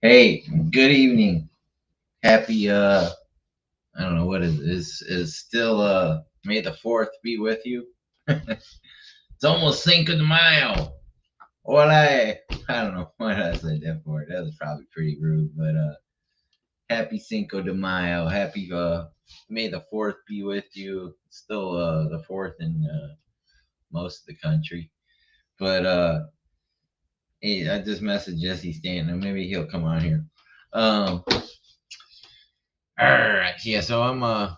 Hey, good evening. Happy I don't know what is still May the 4th be with you. It's almost Cinco de Mayo. What I don't know what I said that for. That was probably pretty rude, but happy Cinco de Mayo. Happy May the 4th be with you. It's still the 4th in most of the country. But hey, I just messaged Jesse Stanton. Maybe he'll come on here. Um all right, yeah, so I'm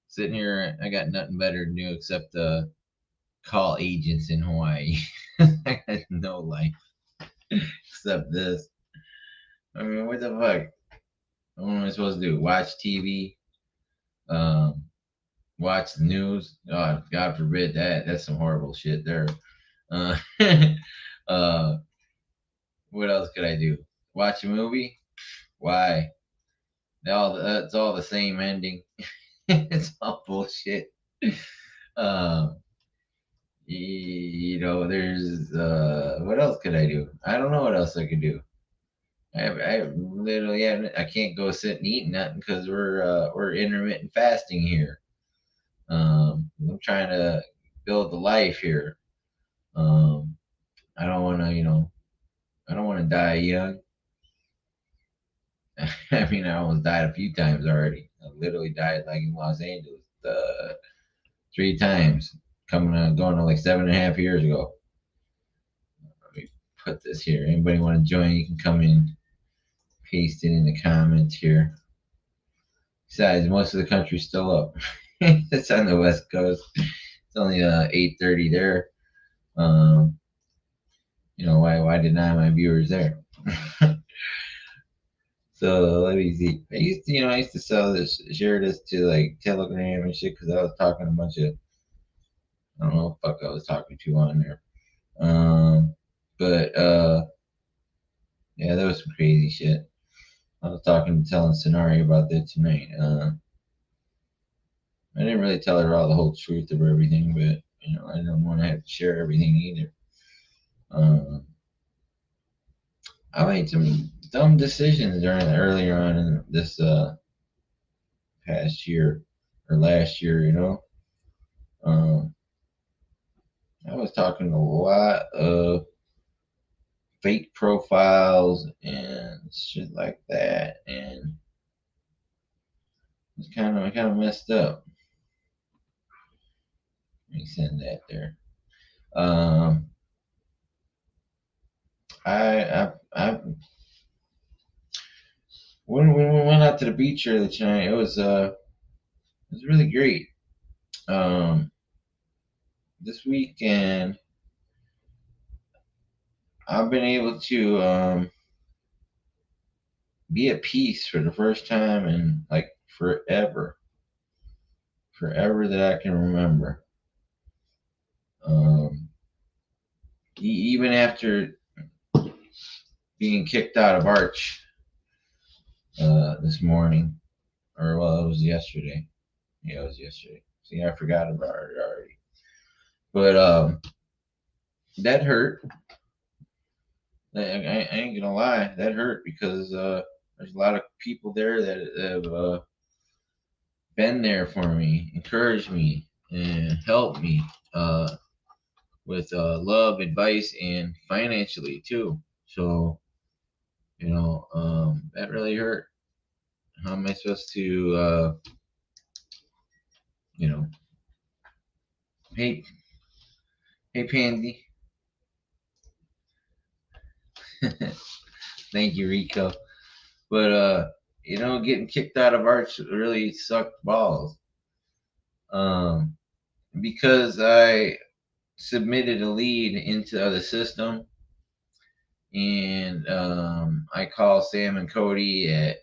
sitting here, I got nothing better to do except call agents in Hawaii. I got no life except this. I mean, what the fuck? What am I supposed to do? Watch TV? Um, watch the news? God forbid that. That's some horrible shit there. Uh, uh, what else could I do? Watch a movie? Why? It's all the same ending. It's all bullshit. Um, there's what else could I do? I don't know what else I could do. I literally I can't go sit and eat nothing because we're intermittent fasting here. I'm trying to build the life here. Um, I don't want to, I don't want to die young. I mean, I almost died a few times already. I literally died like in Los Angeles 3 times, going to like 7.5 years ago. Let me put this here. Anybody want to join? You can come in, paste it in the comments here. Besides, most of the country's still up. It's on the West Coast. It's only 8:30 there. Um, why deny my viewers there? So let me see. I used to share this to like Telegram and shit because I was talking a bunch of I don't know what the fuck I was talking to on there. But yeah, that was some crazy shit. I was telling Sonari about that tonight. I didn't really tell her all the whole truth of everything, but I don't want to have to share everything either. Um, I made some dumb decisions earlier on in this past year or last year. Um, I was talking a lot of fake profiles and shit like that, and it's kind of messed up. Let me send that there. Um, I when we went out to the beach earlier tonight, it was really great. Um, this weekend I've been able to be at peace for the first time in like forever that I can remember. Um, Even after being kicked out of Arch this morning, or well, it was yesterday. Yeah, it was yesterday. See, I forgot about it already. But that hurt. I ain't gonna lie, that hurt because there's a lot of people there that have been there for me, encouraged me, and helped me with love, advice, and financially too. So that really hurt. How am I supposed to, you know, hey, hey, Pansy. Thank you, Rico. But getting kicked out of arts really sucked balls. Um, because I submitted a lead into the system, and I call Sam and Cody at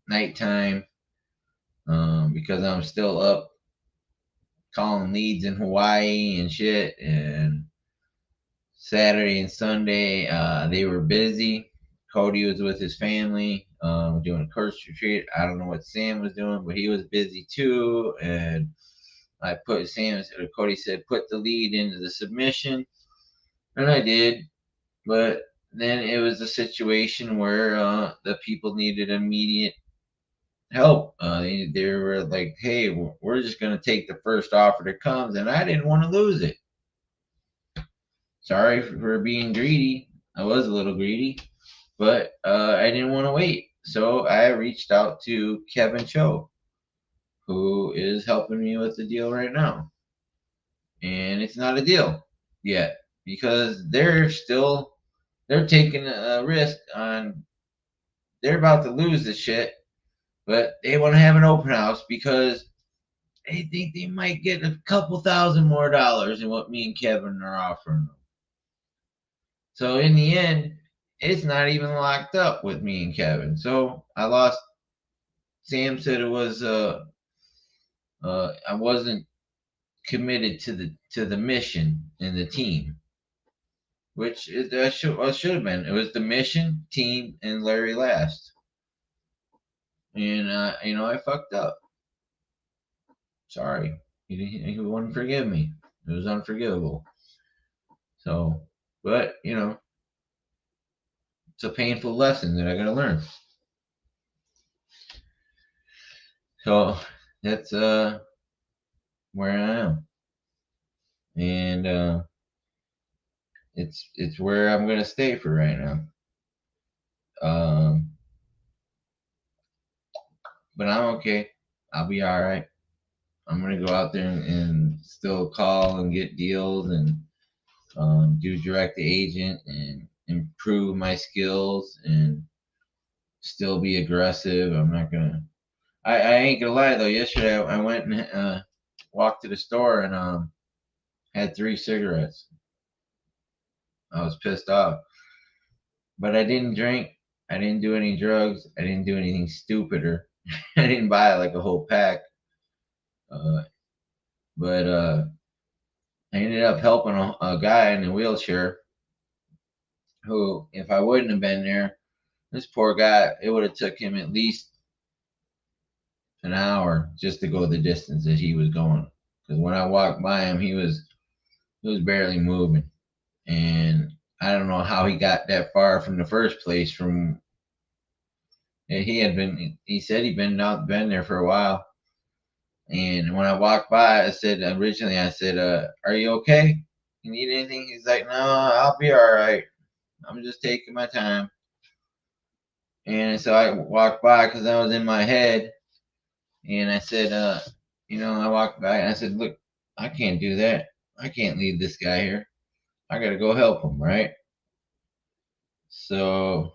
nighttime because I'm still up calling leads in Hawaii and shit. And Saturday and Sunday, they were busy. Cody was with his family doing a curse retreat. I don't know what Sam was doing, but he was busy too. And Cody said, put the lead into the submission. And I did. But then it was a situation where the people needed immediate help. They were like, "Hey, we're just going to take the first offer that comes," and I didn't want to lose it. Sorry for being greedy. I was a little greedy, but I didn't want to wait. So I reached out to Kevin Cho, who is helping me with the deal right now. And it's not a deal yet because they're taking a risk on, they're about to lose the shit, but they want to have an open house because they think they might get a couple thousand more dollars than what me and Kevin are offering them. So in the end, it's not even locked up with me and Kevin. So I lost. Sam said it was I wasn't committed to the mission and the team, which that should have been. It was the mission, team, and Larry last. And I fucked up. Sorry, he wouldn't forgive me. It was unforgivable. So, but it's a painful lesson that I got to learn. So that's where I am, and it's where I'm gonna stay for right now. Um, but I'm okay. I'll be all right. I'm gonna go out there and still call and get deals and do direct to agent and improve my skills and still be aggressive. I'm not gonna. I ain't gonna lie though. Yesterday I went and walked to the store and had 3 cigarettes. I was pissed off, but I didn't drink. I didn't do any drugs. I didn't do anything stupider. I didn't buy like a whole pack. Uh, but I ended up helping a guy in a wheelchair who, if I wouldn't have been there, this poor guy, it would have took him at least an hour just to go the distance that he was going. Because when I walked by him, he was barely moving, and I don't know how he got that far from the first place. From he said he'd been there for a while. And when I walked by, I said, "Are you okay? You need anything?" He's like, "No, I'll be all right. I'm just taking my time." And so I walked by because I was in my head, and I said, I walked by and I said, "Look, I can't do that. I can't leave this guy here. I got to go help him, right?" So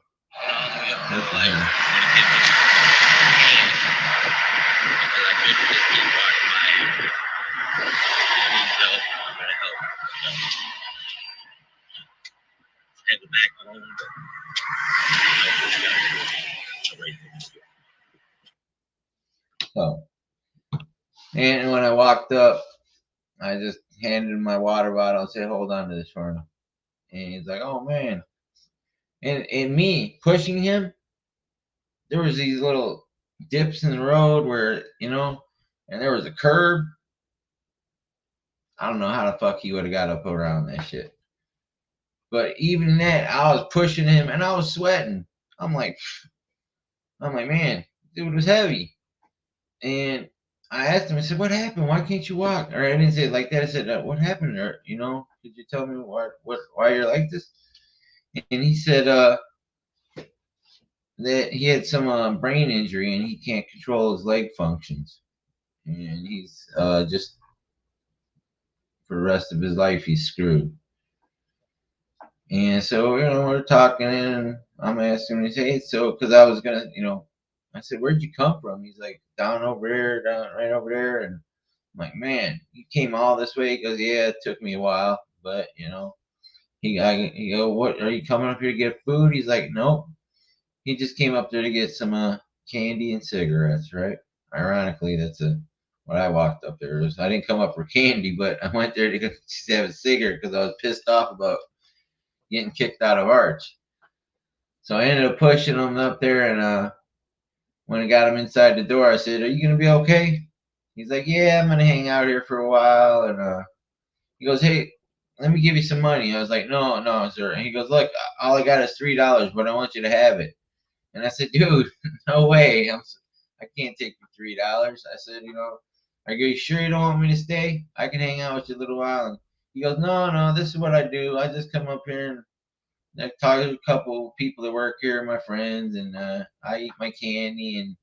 So, and when I walked up, I just handed him my water bottle and said, "Hold on to this for me." And he's like, "Oh man!" And me pushing him, there was these little dips in the road where and there was a curb. I don't know how the fuck he would have got up around that shit. But even that, I was pushing him and I was sweating. I'm like, man, dude was heavy. And I asked him, I said, "What happened? Why can't you walk?" Or I didn't say it like that. I said, "What happened? Or could you tell me why you're like this?" And he said, that he had some brain injury and he can't control his leg functions, and he's just for the rest of his life he's screwed. And so we're talking and I'm asking him, "Hey, so," because I was gonna, I said, "Where'd you come from?" He's like, "Down over there, down right over there." And I'm like, "Man, you came all this way?" He goes, "Yeah, it took me a while, but he go, "What, are you coming up here to get food?" He's like, "Nope." He just came up there to get some candy and cigarettes, right? Ironically, that's what I walked up there. I didn't come up for candy, but I went there to just have a cigarette because I was pissed off about getting kicked out of Arch. So I ended up pushing him up there, and when I got him inside the door, I said, "Are you gonna be okay?" He's like, "Yeah, I'm gonna hang out here for a while." And he goes, "Hey, let me give you some money. I was like, no, no, sir. And he goes, look, all I got is $3, but I want you to have it. And I said, dude, no way. I can't take the $3. I said, are you sure you don't want me to stay? I can hang out with you a little while. And he goes, no, no, this is what I do. I just come up here and I talk to a couple people that work here, my friends, and I eat my candy and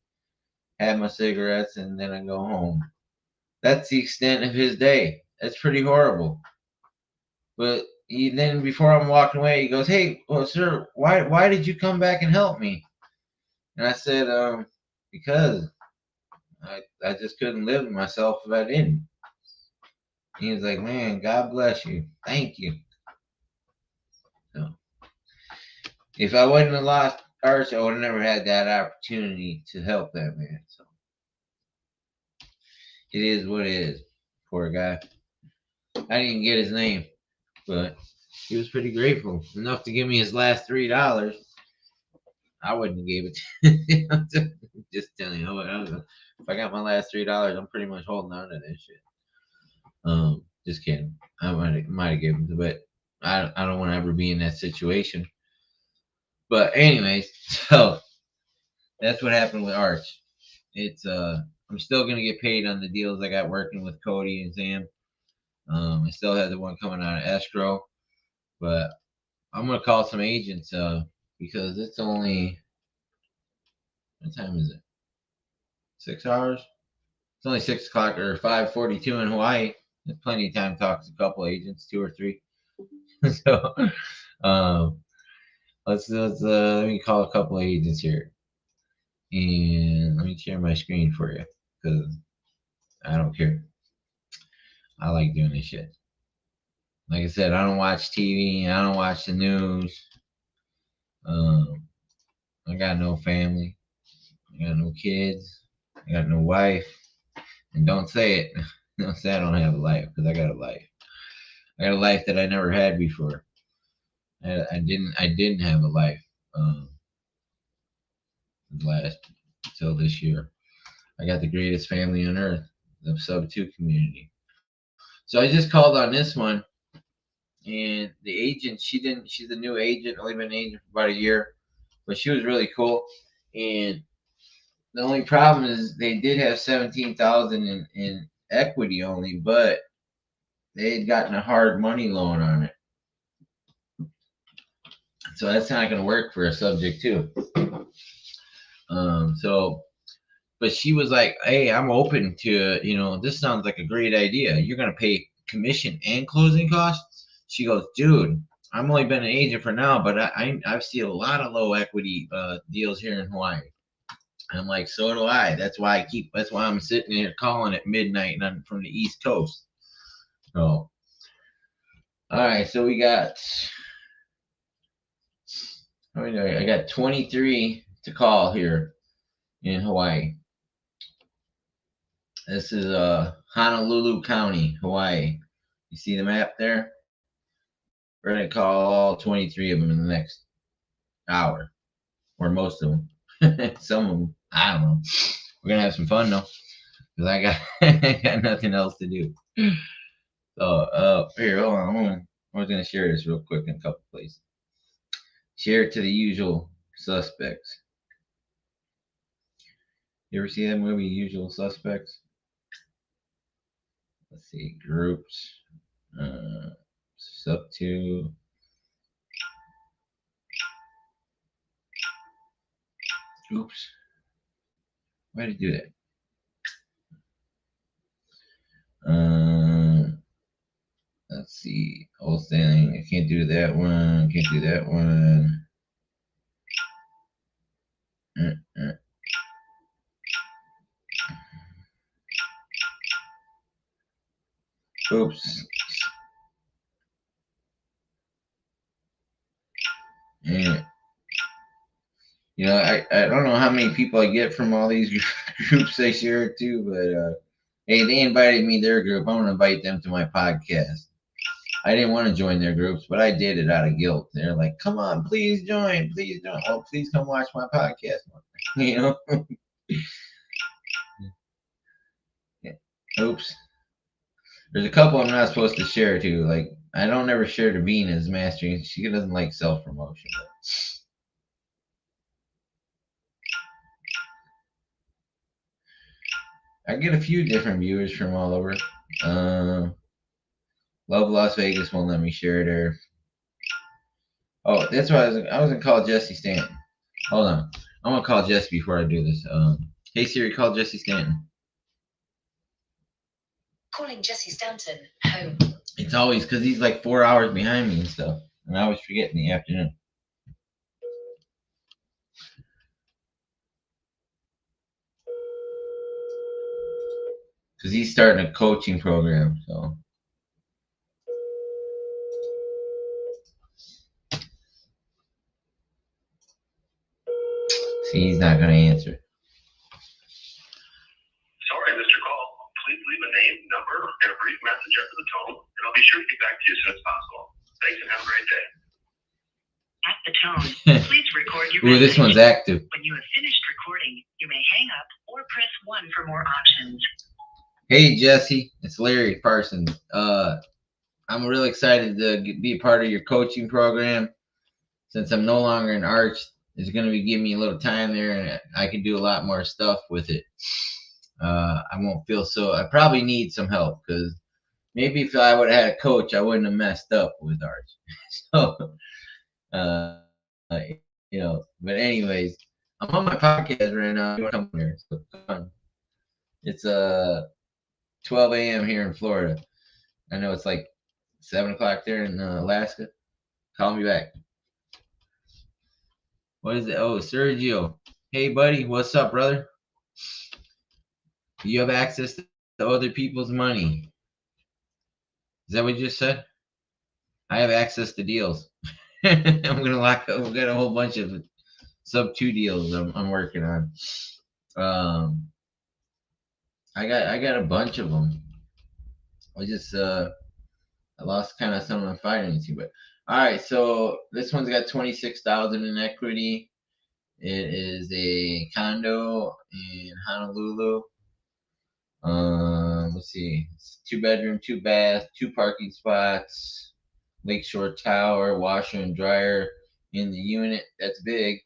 have my cigarettes, and then I go home. That's the extent of his day. That's pretty horrible. But then before I'm walking away, he goes, hey, well, sir, why did you come back and help me? And I said, because I just couldn't live with myself if I didn't. He was like, man, God bless you. Thank you. So, if I wouldn't have lost Arch, I would have never had that opportunity to help that man. So it is what it is. Poor guy. I didn't get his name, but he was pretty grateful. Enough to give me his last $3. I wouldn't have gave it to him. Just telling you, if I got my last $3, I'm pretty much holding on to that shit. Just kidding. I might have given it, but I don't want to ever be in that situation. But anyways, so that's what happened with Arch. It's I'm still gonna get paid on the deals I got working with Cody and Sam. I still have the one coming out of escrow, but I'm gonna call some agents because it's only, what time is it? 6 hours. It's only 6 o'clock or 5:42 in Hawaii. There's plenty of time to talk to a couple agents, 2 or 3. So let me call a couple agents here, and let me share my screen for you because I don't care. I like doing this shit. Like I said, I don't watch TV. I don't watch the news. I got no family. I got no kids. I got no wife. And don't say it. Don't say I don't have a life, because I got a life. I got a life that I never had before. I didn't have a life last until this year. I got the greatest family on earth, the subto community. So I just called on this one, and the agent, she's a new agent, only been an agent for about a year, but she was really cool. And the only problem is they did have 17,000 in equity only, but they had gotten a hard money loan on it. So that's not going to work for a subject too. So, but she was like, "Hey, I'm open to, this sounds like a great idea. You're going to pay commission and closing costs." She goes, "Dude, I've only been an agent for now, but I've seen a lot of low equity deals here in Hawaii." I'm like, "So do I. That's why I'm sitting here calling at midnight and I'm from the East Coast." So, all right, so we got, I got 23 to call here in Hawaii. This is Honolulu County, Hawaii. You see the map there? We're gonna call all 23 of them in the next hour, or most of them. Some of them, I don't know. We're gonna have some fun though, because I got I got nothing else to do. So, here, hold on. I was gonna share this real quick in a couple places. Share it to the usual suspects. You ever see that movie, Usual Suspects? Let's see, groups, subto. Oops. Why did you do that? Let's see. Old thing. I can't do that one. Can't do that one. Oops. Yeah. I don't know how many people I get from all these groups I share it to, but hey, they invited me to their group. I'm gonna invite them to my podcast. I didn't want to join their groups, but I did it out of guilt. They're like, "Come on, please join, please join. Oh, please come watch my podcast." You know. Yeah. Oops. There's a couple I'm not supposed to share to, like I don't ever share the bean as mastering. She doesn't like self promotion. I get a few different viewers from all over. Love Las Vegas won't let me share there. Oh, that's why I was gonna call Jesse Stanton. Hold on, I'm gonna call Jesse before I do this. Hey Siri, call Jesse Stanton. Calling Jesse Stanton home. It's always because he's like 4 hours behind me and stuff, and I always forget in the afternoon. Because he's starting a coaching program, so. See, he's not gonna answer. Sorry, Mr. Call. Please leave a name, number, and a brief message after the tone, and I'll be sure to get back to you as soon as possible. Thanks and have a great day. At the tone, please record your Ooh, message. this one's active. When you have finished recording, you may hang up or press 1 for more options. Hey Jesse, it's Larry Parsons. I'm really excited to be a part of your coaching program. Since I'm no longer in Arch, it's going to be giving me a little time there, and I can do a lot more stuff with it. I won't feel so. I probably need some help because maybe if I would have had a coach, I wouldn't have messed up with Arch. So, you know. But anyways, I'm on my podcast right now. You want to come here? So come on. It's 12 a.m. here in Florida. I know it's like 7 o'clock there in Alaska. Call me back. What is it? Oh, Sergio. Hey, buddy. What's up, brother? You have access to other people's money. Is that what you just said? I have access to deals. I'm gonna lock up. We've got a whole bunch of subto deals I'm working on. I got a bunch of them. I lost kind of some of my financing, but all right. So this one's got 26,000 in equity. It is a condo in Honolulu. Let's see. It's 2 bedroom, 2 bath, 2 parking spots, lakeshore tower, washer and dryer in the unit. That's big.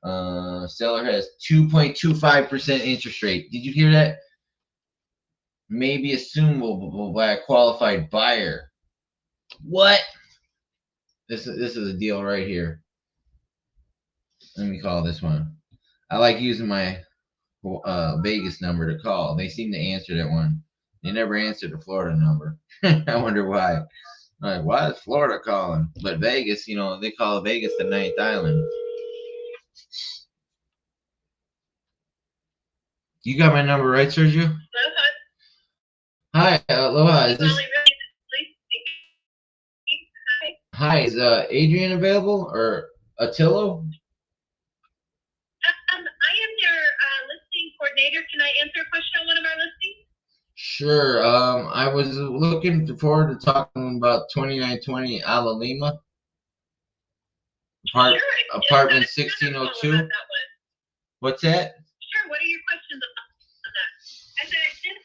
Seller has 2.25% interest rate. Did you hear that? Maybe assumable by a qualified buyer. What? This is a deal right here. Let me call this one. I like using my Vegas number to call. They seem to answer that one. They never answered the Florida number. I wonder why. I'm like, why is Florida calling? But Vegas, you know, they call Vegas the ninth island. You got my number right, Sergio? Hi, aloha. Is this? Hi, is Adrian available or Attilo? I am your listing coordinator. Can I answer a question on one of our listings? Sure. I was looking forward to talking about 2920 Ala Lima. Sure. Apartment 1602. What's that? Sure. What are your questions on that? I said I just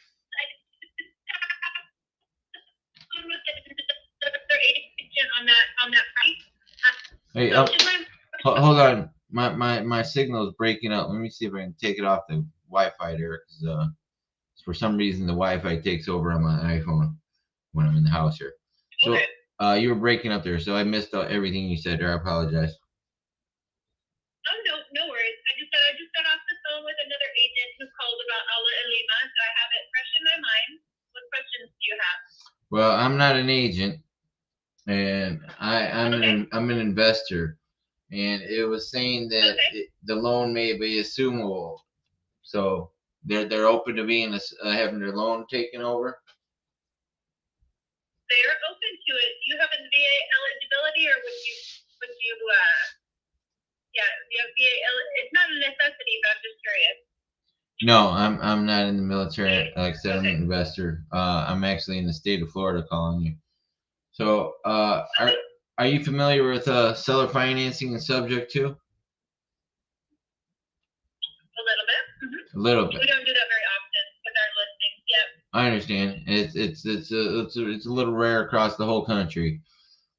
another agent on that price. Hey, hold on. My signal is breaking up. Let me see if I can take it off the Wi-Fi there, because for some reason the Wi-Fi takes over on my iPhone when I'm in the house here. So Okay. You were breaking up there, so I missed everything you said there. I apologize. Oh no worries. I just got off the phone with another agent who called about Ala and Lima, so I have it fresh in my mind. What questions do you have? Well, I'm not an agent, and I'm an investor, and it was saying that the loan may be assumable, so they're open to being having their loan taken over. They're open to it. Do you have a VA eligibility, or would you yeah, you have VA. It's not a necessity, but I'm just curious. No, I'm not in the military. Like I said, I'm an investor. I'm actually in the state of Florida calling you. So, are you familiar with seller financing and subject to? A little bit. Mm-hmm. A little bit. We don't do that very often with our listings. Yep. I understand. It's a little rare across the whole country,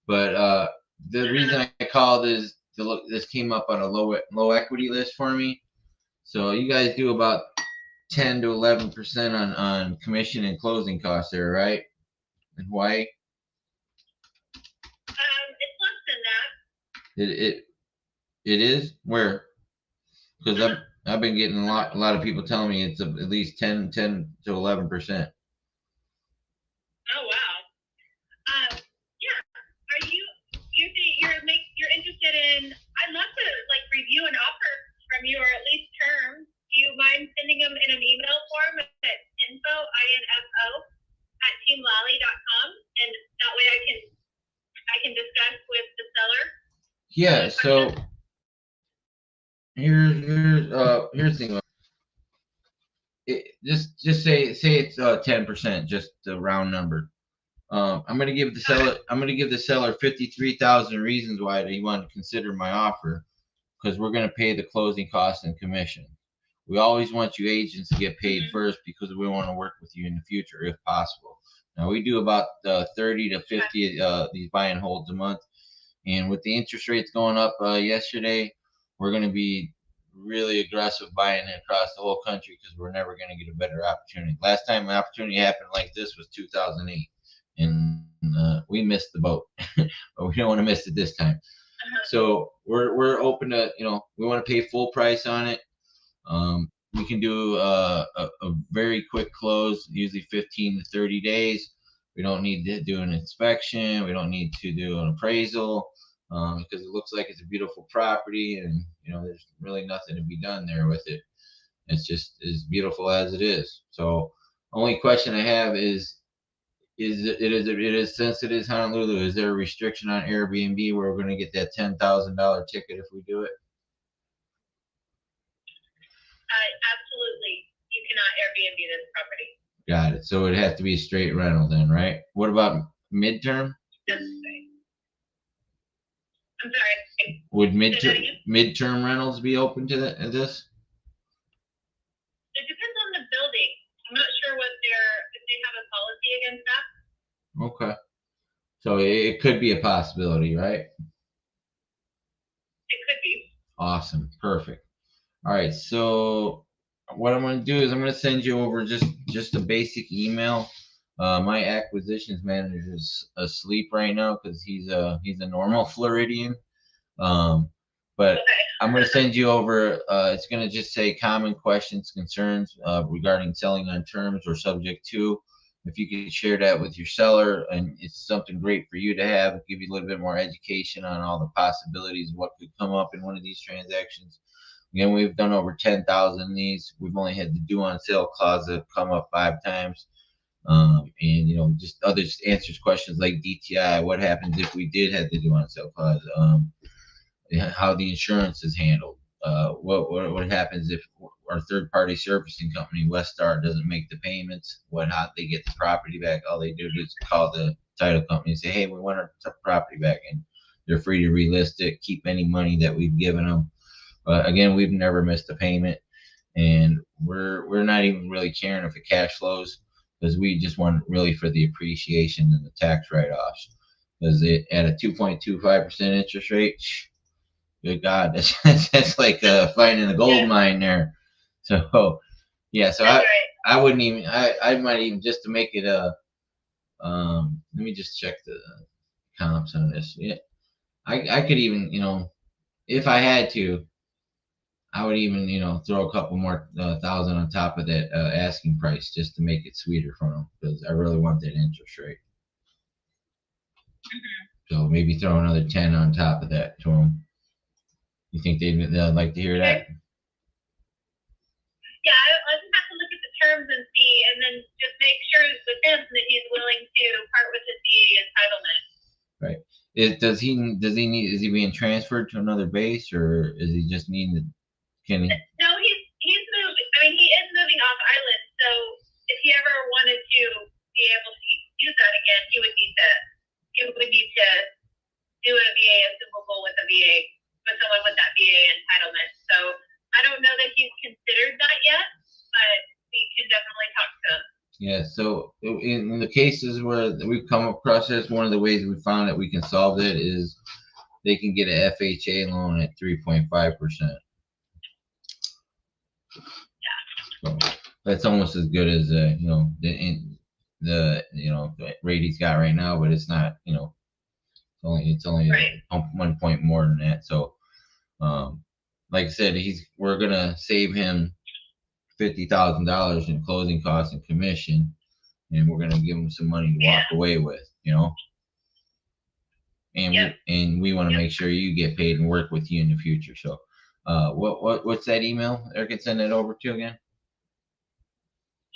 but the reason I called is to look. This came up on a low equity list for me. So you guys do about 10 to 11% on commission and closing costs there, right? In Hawaii, It's less than that. it is where because I've been getting a lot of people telling me it's at least 10 to 11%. Oh wow. Yeah. Are you're interested in? I'd love to like review an offer from you, or at least terms. Do you mind sending them in an email form at info at teamlolly.com, and that way I can discuss with the seller. Yeah. So here's the thing. Just say it's 10%, just a round number. I'm gonna give the seller 53,000 reasons why they want to consider my offer, because we're gonna pay the closing costs and commission. We always want you agents to get paid first because we want to work with you in the future if possible. Now we do about 30 to 50 these buy and holds a month, and with the interest rates going up yesterday, we're going to be really aggressive buying it across the whole country because we're never going to get a better opportunity. Last time an opportunity happened like this was 2008, and we missed the boat, but we don't want to miss it this time. So we're open to, we want to pay full price on it. We can do a very quick close, usually 15 to 30 days. We don't need to do an inspection. We don't need to do an appraisal because it looks like it's a beautiful property, and there's really nothing to be done there with it. It's just as beautiful as it is. So, only question I have is since it is Honolulu, is there a restriction on Airbnb where we're going to get that $10,000 ticket if we do it? Absolutely. You cannot Airbnb this property. Got it. So it would have to be a straight rental then, right? What about midterm? That's right. I'm sorry. Would midterm rentals be open to this? It depends on the building. I'm not sure if they have a policy against that. Okay. So it could be a possibility, right? It could be. Awesome. Perfect. All right. So what I'm going to do is I'm going to send you over just a basic email. My acquisitions manager is asleep right now because he's a normal Floridian. But Okay. I'm going to send you over. It's going to just say common questions, concerns regarding selling on terms or subject to. If you could share that with your seller, and it's something great for you to have, give you a little bit more education on all the possibilities of what could come up in one of these transactions. Again, we've done over 10,000 of these. We've only had the due on sale clause come up 5 times. And just answers questions like DTI. What happens if we did have the due on sale clause? How the insurance is handled. What happens if our third party servicing company Westar doesn't make the payments? How they get the property back? All they do is call the title company and say, "Hey, we want our property back," and they're free to relist it, keep any money that we've given them. But again, we've never missed a payment, and we're not even really caring if it cash flows, because we just want really for the appreciation and the tax write-offs. Because at a 2.25% interest rate, good God, that's like finding a gold mine there. So yeah, so I wouldn't even I might even, just to make it let me just check the comps on this. Yeah, I could even, if I had to, I would even, throw a couple more thousand on top of that asking price just to make it sweeter for them, because I really want that interest rate. So maybe throw another 10 on top of that to them. You think they'd like to hear that? Yeah, I'll just have to look at the terms and see, and then just make sure with him that he's willing to part with his VA entitlement. Right. Is he being transferred to another base, or is he just needing to? Can he? No, he's moving. I mean, he is moving off island. So if he ever wanted to be able to use that again, he would need to do a VA assumable with someone with that VA entitlement. So I don't know that he's considered that yet, but we can definitely talk to him. Yeah. So So in the cases where we've come across this, one of the ways we found that we can solve it is they can get a FHA loan at 3.5%. So that's almost as good as the rate he's got right now, but it's not, it's only Right. 1 point more than that. So like I said, we're gonna save him $50,000 in closing costs and commission, and we're gonna give him some money to walk away with, and we want to make sure you get paid and work with you in the future. So what's that email I can send it over to again?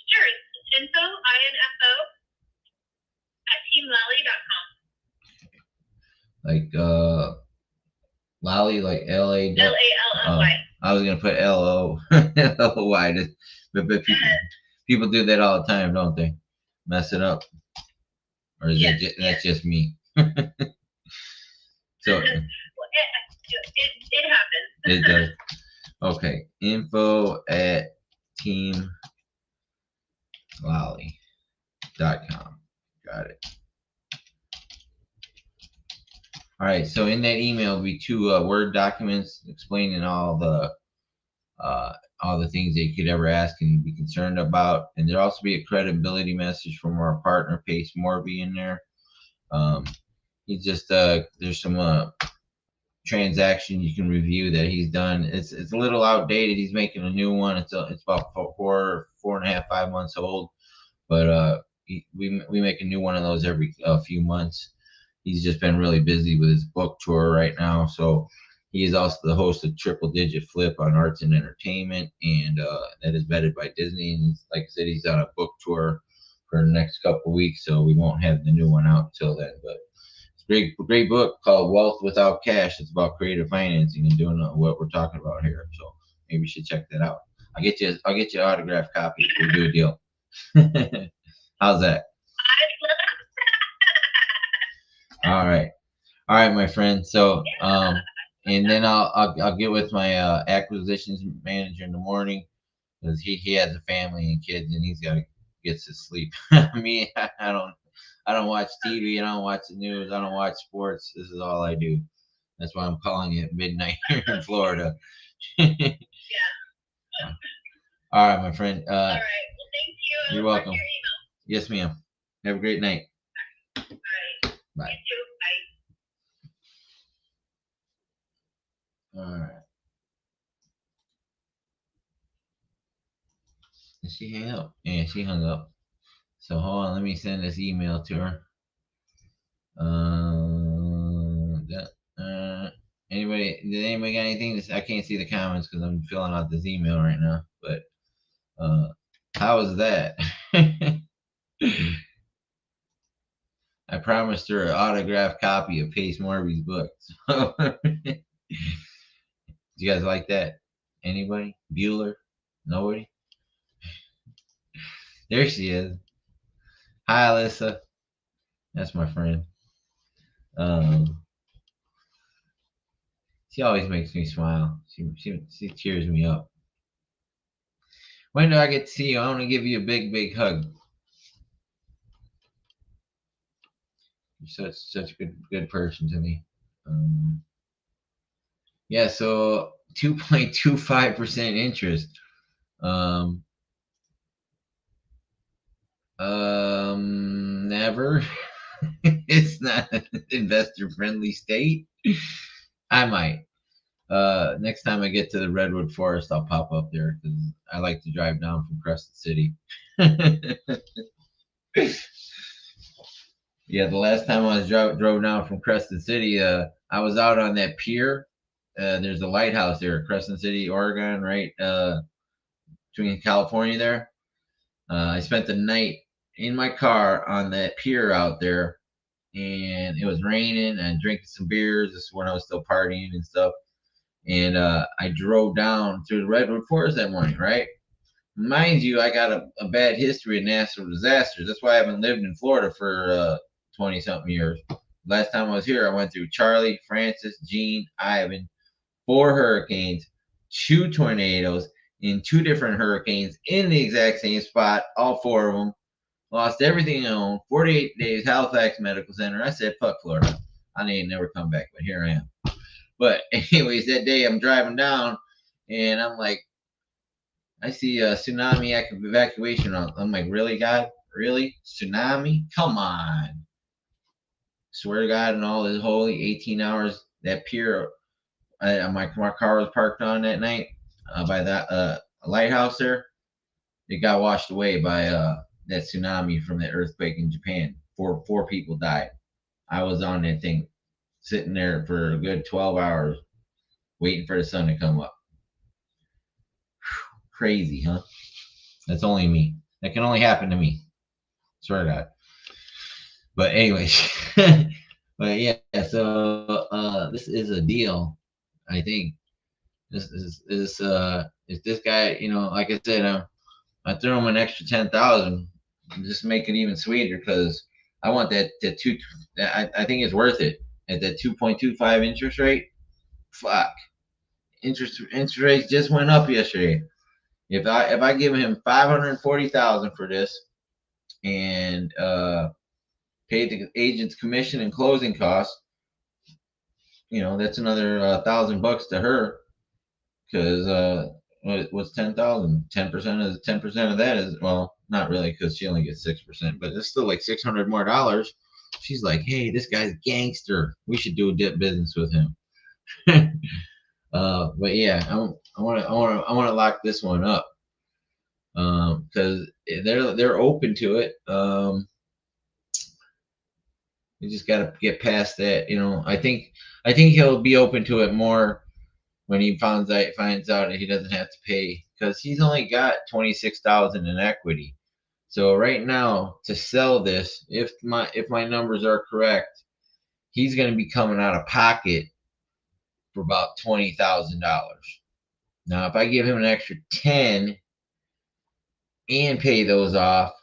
Sure, it's info at teamlally.com. Like Lally, like LA. LALLY. I was gonna put LO LOY, but people do that all the time, don't they? Mess it up, or is that's just me? So it happens. it does. Okay, info at teamlally.com. Got it. All right, so in that email will be 2 Word documents explaining all the things that you could ever ask and be concerned about, and there'll also be a credibility message from our partner Pace Morby in there. He's just there's some transaction you can review that he's done. It's a little outdated. He's making a new one. It's about 4.5, 5 months old, but we make a new one of those every few months. He's just been really busy with his book tour right now. So he is also the host of Triple Digit Flip on Arts and Entertainment, and that is vetted by Disney. And like I said, he's on a book tour for the next couple of weeks, so we won't have the new one out until then. But it's a great book called Wealth Without Cash. It's about creative financing and doing what we're talking about here. So maybe you should check that out. I'll get you an autographed copy. We'll do a deal. How's that? All right, my friend. So, and then I'll get with my acquisitions manager in the morning, because he has a family and kids, and he's got to get to sleep. Me, I don't watch TV. I don't watch the news. I don't watch sports. This is all I do. That's why I'm calling it midnight here in Florida. Yeah. All right, my friend. All right. Well, thank you. You're welcome. Yes, ma'am. Have a great night. All right. Bye. You too. Bye. All right. Did she hang up? Yeah, she hung up. So hold on, let me send this email to her. Did anybody got anything? I can't see the comments because I'm filling out this email right now. But how was that? I promised her an autographed copy of Pace Morby's book. Did you guys like that? Anybody? Bueller? Nobody? There she is. Hi, Alyssa. That's my friend. She always makes me smile. She cheers me up. When do I get to see you? I want to give you a big hug. You're such a good person to me. Yeah, so 2.25% interest. Never. It's not an investor friendly state. I might. Next time I get to the Redwood Forest, I'll pop up there because I like to drive down from Crescent City. Yeah, the last time I was drove down from Crescent City, I was out on that pier. There's a lighthouse there, Crescent City, Oregon, right between California there. I spent the night in my car on that pier out there, and it was raining and drinking some beers. This is when I was still partying and stuff. And I drove down through the Redwood Forest that morning, right? Mind you, I got a bad history of natural disasters. That's why I haven't lived in Florida for 20-something years. Last time I was here, I went through Charlie, Francis, Gene, Ivan, 4 hurricanes, 2 tornadoes, in 2 different hurricanes in the exact same spot, all 4 of them. lost everything I owned. 48 days, Halifax Medical Center. I said, fuck Florida. I ain't never come back, but here I am. But anyways, that day I'm driving down, and I'm like, I see a tsunami evacuation. I'm like, really, God? Really? Tsunami? Come on. Swear to God, and all this holy 18 hours, that pier my car was parked on that night by that lighthouse there, it got washed away by that tsunami from the earthquake in Japan. Four people died. I was on that thing, sitting there for a good 12 hours, waiting for the sun to come up. Crazy, huh? That's only me. That can only happen to me. Swear to God. But anyways, but yeah. So this is a deal. I think this is if this guy, like I said, I threw him an extra 10,000, just make it even sweeter because I want that two. I think it's worth it at that 2.25 interest rate. Fuck, interest rates just went up yesterday. If I give him 540,000 for this and pay the agent's commission and closing costs, that's another $1,000 to her because what's 10,000? 10% of 10% of that is, well, not really because she only gets 6%, but it's still like $600 more. She's like, hey, this guy's a gangster. We should do a dip business with him. But yeah, I want to lock this one up because they're open to it. We just got to get past that. I think he'll be open to it more when he finds out that he doesn't have to pay because he's only got 26,000 in equity. So right now to sell this, if my numbers are correct, he's going to be coming out of pocket for about $20,000. Now if I give him an extra 10 and pay those off,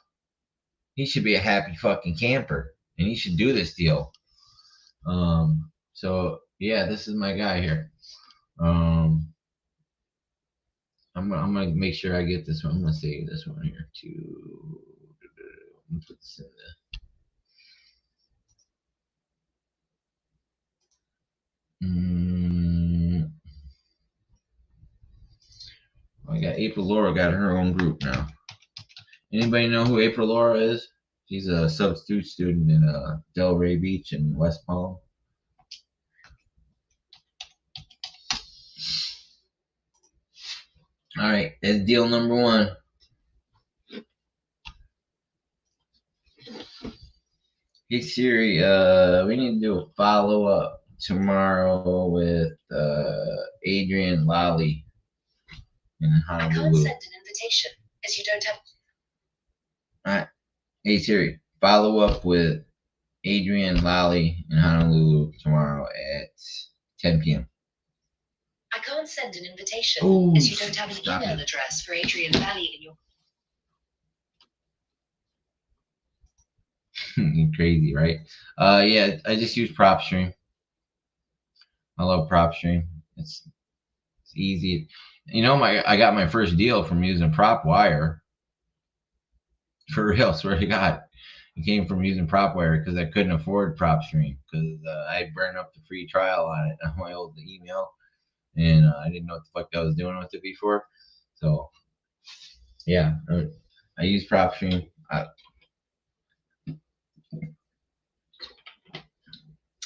he should be a happy fucking camper, and he should do this deal. So yeah, this is my guy here. I'm gonna make sure I get this one. I'm gonna save this one here too. I'm gonna put this in there. I got April Laura got her own group now. Anybody know who April Laura is? She's a substitute student in Delray Beach in West Palm. All right, that's deal number one. Hey Siri, we need to do a follow-up tomorrow with Adrian Lally in Honolulu. I can't send an invitation as you don't have. All right. Hey Siri, follow up with Adrian Lally in Honolulu tomorrow at 10 p.m. I can't send an invitation Ooh, as you don't have an stop email it. address for Adrian Valley in your. Crazy, right? Yeah, I just use PropStream. I love PropStream. It's easy. I got my first deal from using PropWire. For real, swear to God. It came from using PropWire because I couldn't afford PropStream because I burned up the free trial on it on my old email, and I didn't know what the fuck I was doing with it before. So, yeah, I use PropStream.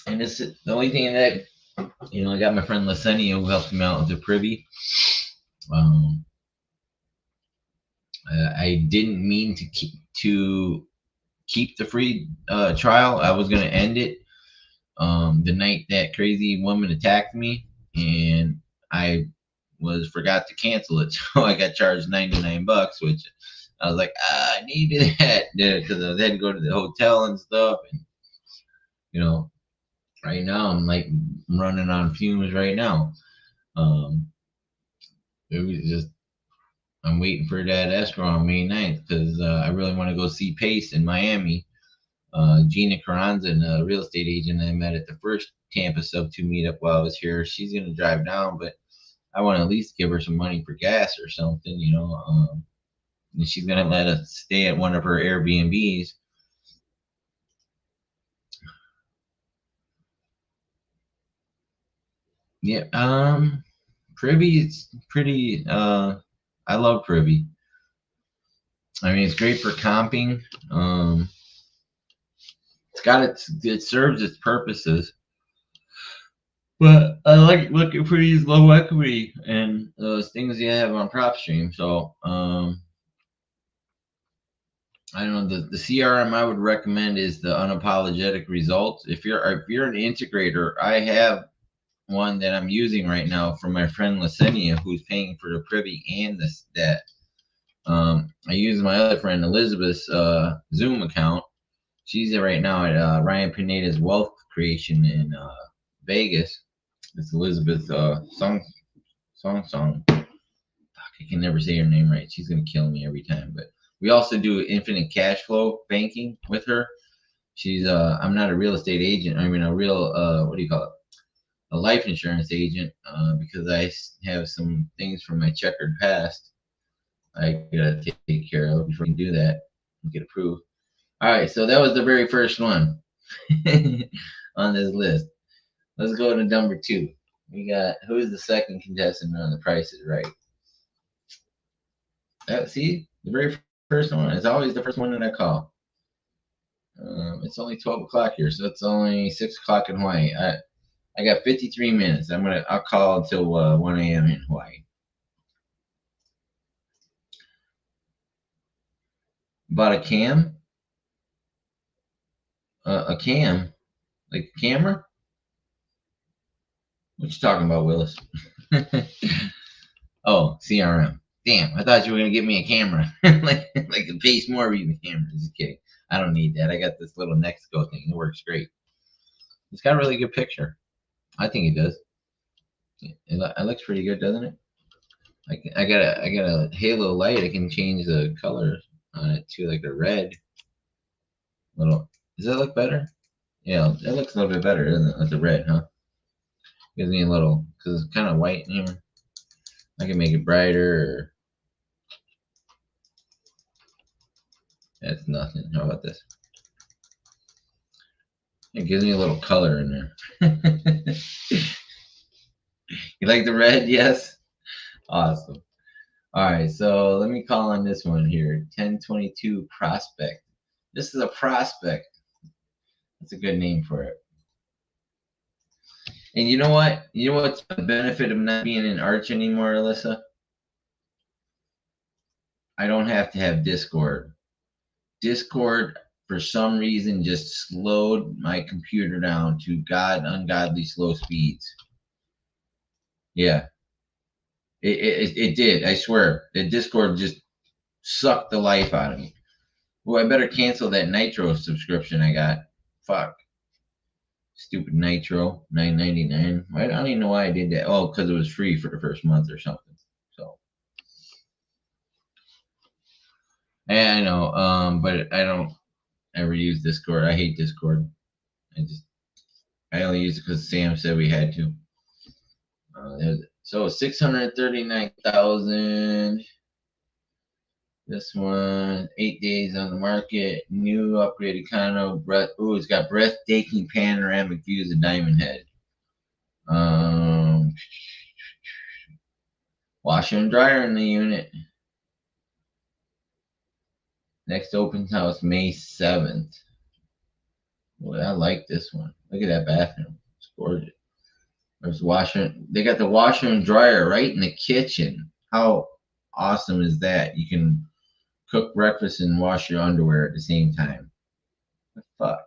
And it's the only thing that, I got my friend Lasenio who helps me out with the privy. I didn't mean to keep the free trial. I was gonna end it the night that crazy woman attacked me, and I forgot to cancel it, so I got charged $99, which I was like, I needed that because I had to go to the hotel and stuff, and right now I'm like running on fumes right now. It was just I'm waiting for that escrow on May 9th because I really want to go see Pace in Miami. Gina Carranza, a real estate agent I met at the first Tampa Sub 2 meetup while I was here. She's going to drive down, but I want to at least give her some money for gas or something, and she's gonna let us stay at one of her Airbnbs. Yeah, Privy is pretty. I love Privy. I mean, it's great for comping. It serves its purposes. But I like looking for these low equity and those things you have on PropStream. So I don't know, the CRM I would recommend is the unapologetic results. If you're an integrator, I have one that I'm using right now from my friend Licinia, who's paying for the Privy and this that. I use my other friend Elizabeth's Zoom account. She's right now at Ryan Pineda's Wealth Creation in Vegas. It's Elizabeth Song. Fuck, I can never say her name right. She's gonna kill me every time. But we also do infinite cash flow banking with her. She's I'm not a real estate agent. I mean a real what do you call it? A life insurance agent because I have some things from my checkered past I gotta take care of before I can do that and get approved. All right, so that was the very first one on this list. Let's go to number 2. We got who's the second contestant on The Price is Right? See, the very first one. It's always the first one that I call. It's only 12 o'clock here, so it's only 6 o'clock in Hawaii. I got 53 minutes. I'll call until 1 a.m. in Hawaii. Bought a cam. A cam, like a camera. What you talking about, Willis? Oh, CRM. Damn, I thought you were gonna give me a camera, like a Pace Morby camera. Just kidding. I don't need that. I got this little Nextgo thing. It works great. It's got a really good picture. I think it does. It looks pretty good, doesn't it? I got a halo light. I can change the color on it to like a red. Little. Does that look better? Yeah, it looks a little bit better, doesn't it? With the red, huh? Gives me a little, because it's kind of white in here. I can make it brighter. That's nothing. How about this? It gives me a little color in there. You like the red? Yes? Awesome. All right, so let me call on this one here. 1022 Prospect. This is a prospect. That's a good name for it. And you know what? You know what's the benefit of not being in Arch anymore, Alyssa? I don't have to have Discord. Discord, for some reason, just slowed my computer down to ungodly slow speeds. Yeah, it did. I swear, the Discord just sucked the life out of me. Well, I better cancel that Nitro subscription I got. Fuck, stupid Nitro, $9.99. I don't even know why I did that. Oh, because it was free for the first month or something. So, I know. But I don't ever use Discord. I hate Discord. I only use it because Sam said we had to. So 639,000. This one, 8 days on the market. New upgraded condo. It's got breathtaking panoramic views of Diamond Head. Washer and dryer in the unit. Next open house May 7th. Boy, I like this one. Look at that bathroom. It's gorgeous. There's washer. They got the washer and dryer right in the kitchen. How awesome is that? You can cook breakfast and wash your underwear at the same time. What the fuck?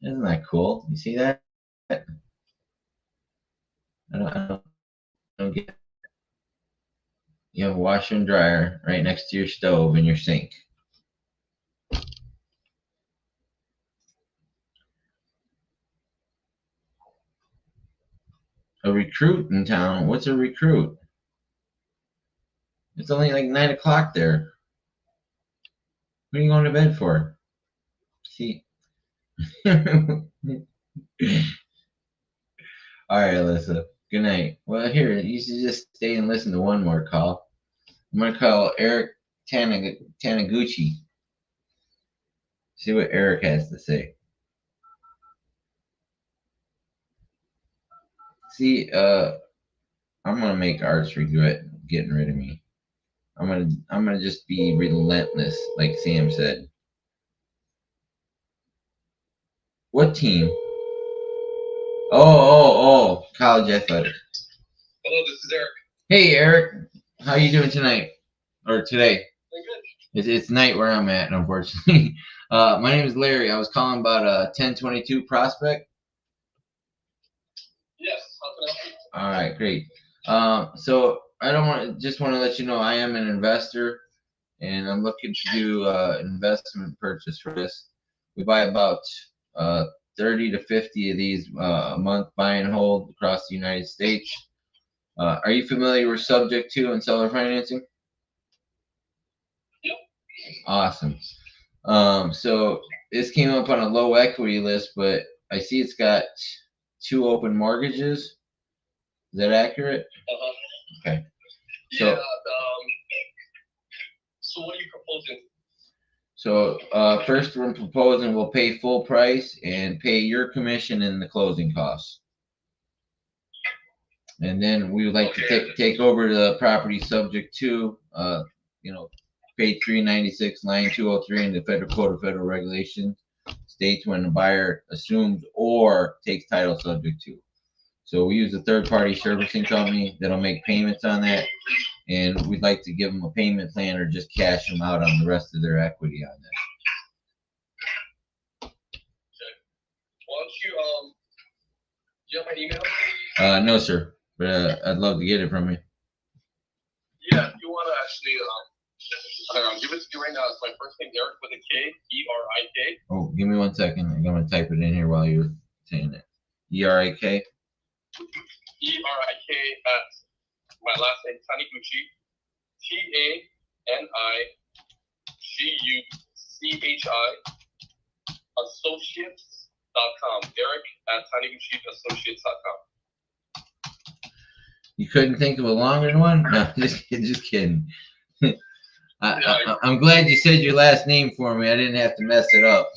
Isn't that cool? You see that? I don't get it. You have a washer and dryer right next to your stove and your sink. A recruit in town? What's a recruit? It's only like 9 o'clock there. What are you going to bed for? See? All right, Alyssa. Good night. Well, here, you should just stay and listen to one more call. I'm going to call Eric Taniguchi. See what Eric has to say. See, I'm gonna make Arts regret getting rid of me. I'm gonna just be relentless, like Sam said. What team? Oh, college athletics. Hello, this is Eric. Hey, Eric, how you doing tonight or today? Doing good. It's night where I'm at, unfortunately. My name is Larry. I was calling about a 1022 prospect. Yes, how can I help you? All right, great. So I don't want just want to let you know I am an investor, and I'm looking to do an investment purchase for this. We buy about 30 to 50 of these a month, buy and hold across the United States. Are you familiar with subject to and seller financing? Yep. Awesome. So this came up on a low equity list, but I see it's got 2 open mortgages. Is that accurate? Uh-huh. Okay. Yeah, So so what are you proposing? So first we're proposing we'll pay full price and pay your commission and the closing costs. And then we would like to take over the property subject to, page 396, line 203 in the Federal Code of Federal Regulations states when the buyer assumes or takes title subject to. So we use a third-party servicing company that'll make payments on that, and we'd like to give them a payment plan or just cash them out on the rest of their equity on that. Why don't you, do you have my email? No, sir, but I'd love to get it from you. Yeah, if you want to actually, I'll give it to you right now. It's my first name, Eric, with a K, E-R-I-K. Oh, give me 1 second. I'm gonna type it in here while you're saying it. E-R-A-K? E-R-I-K at my last name, Taniguchi, Taniguchi, associates.com. Derek at TaniguchiAssociates.com. You couldn't think of a longer one? No, just kidding. I'm glad you said your last name for me. I didn't have to mess it up.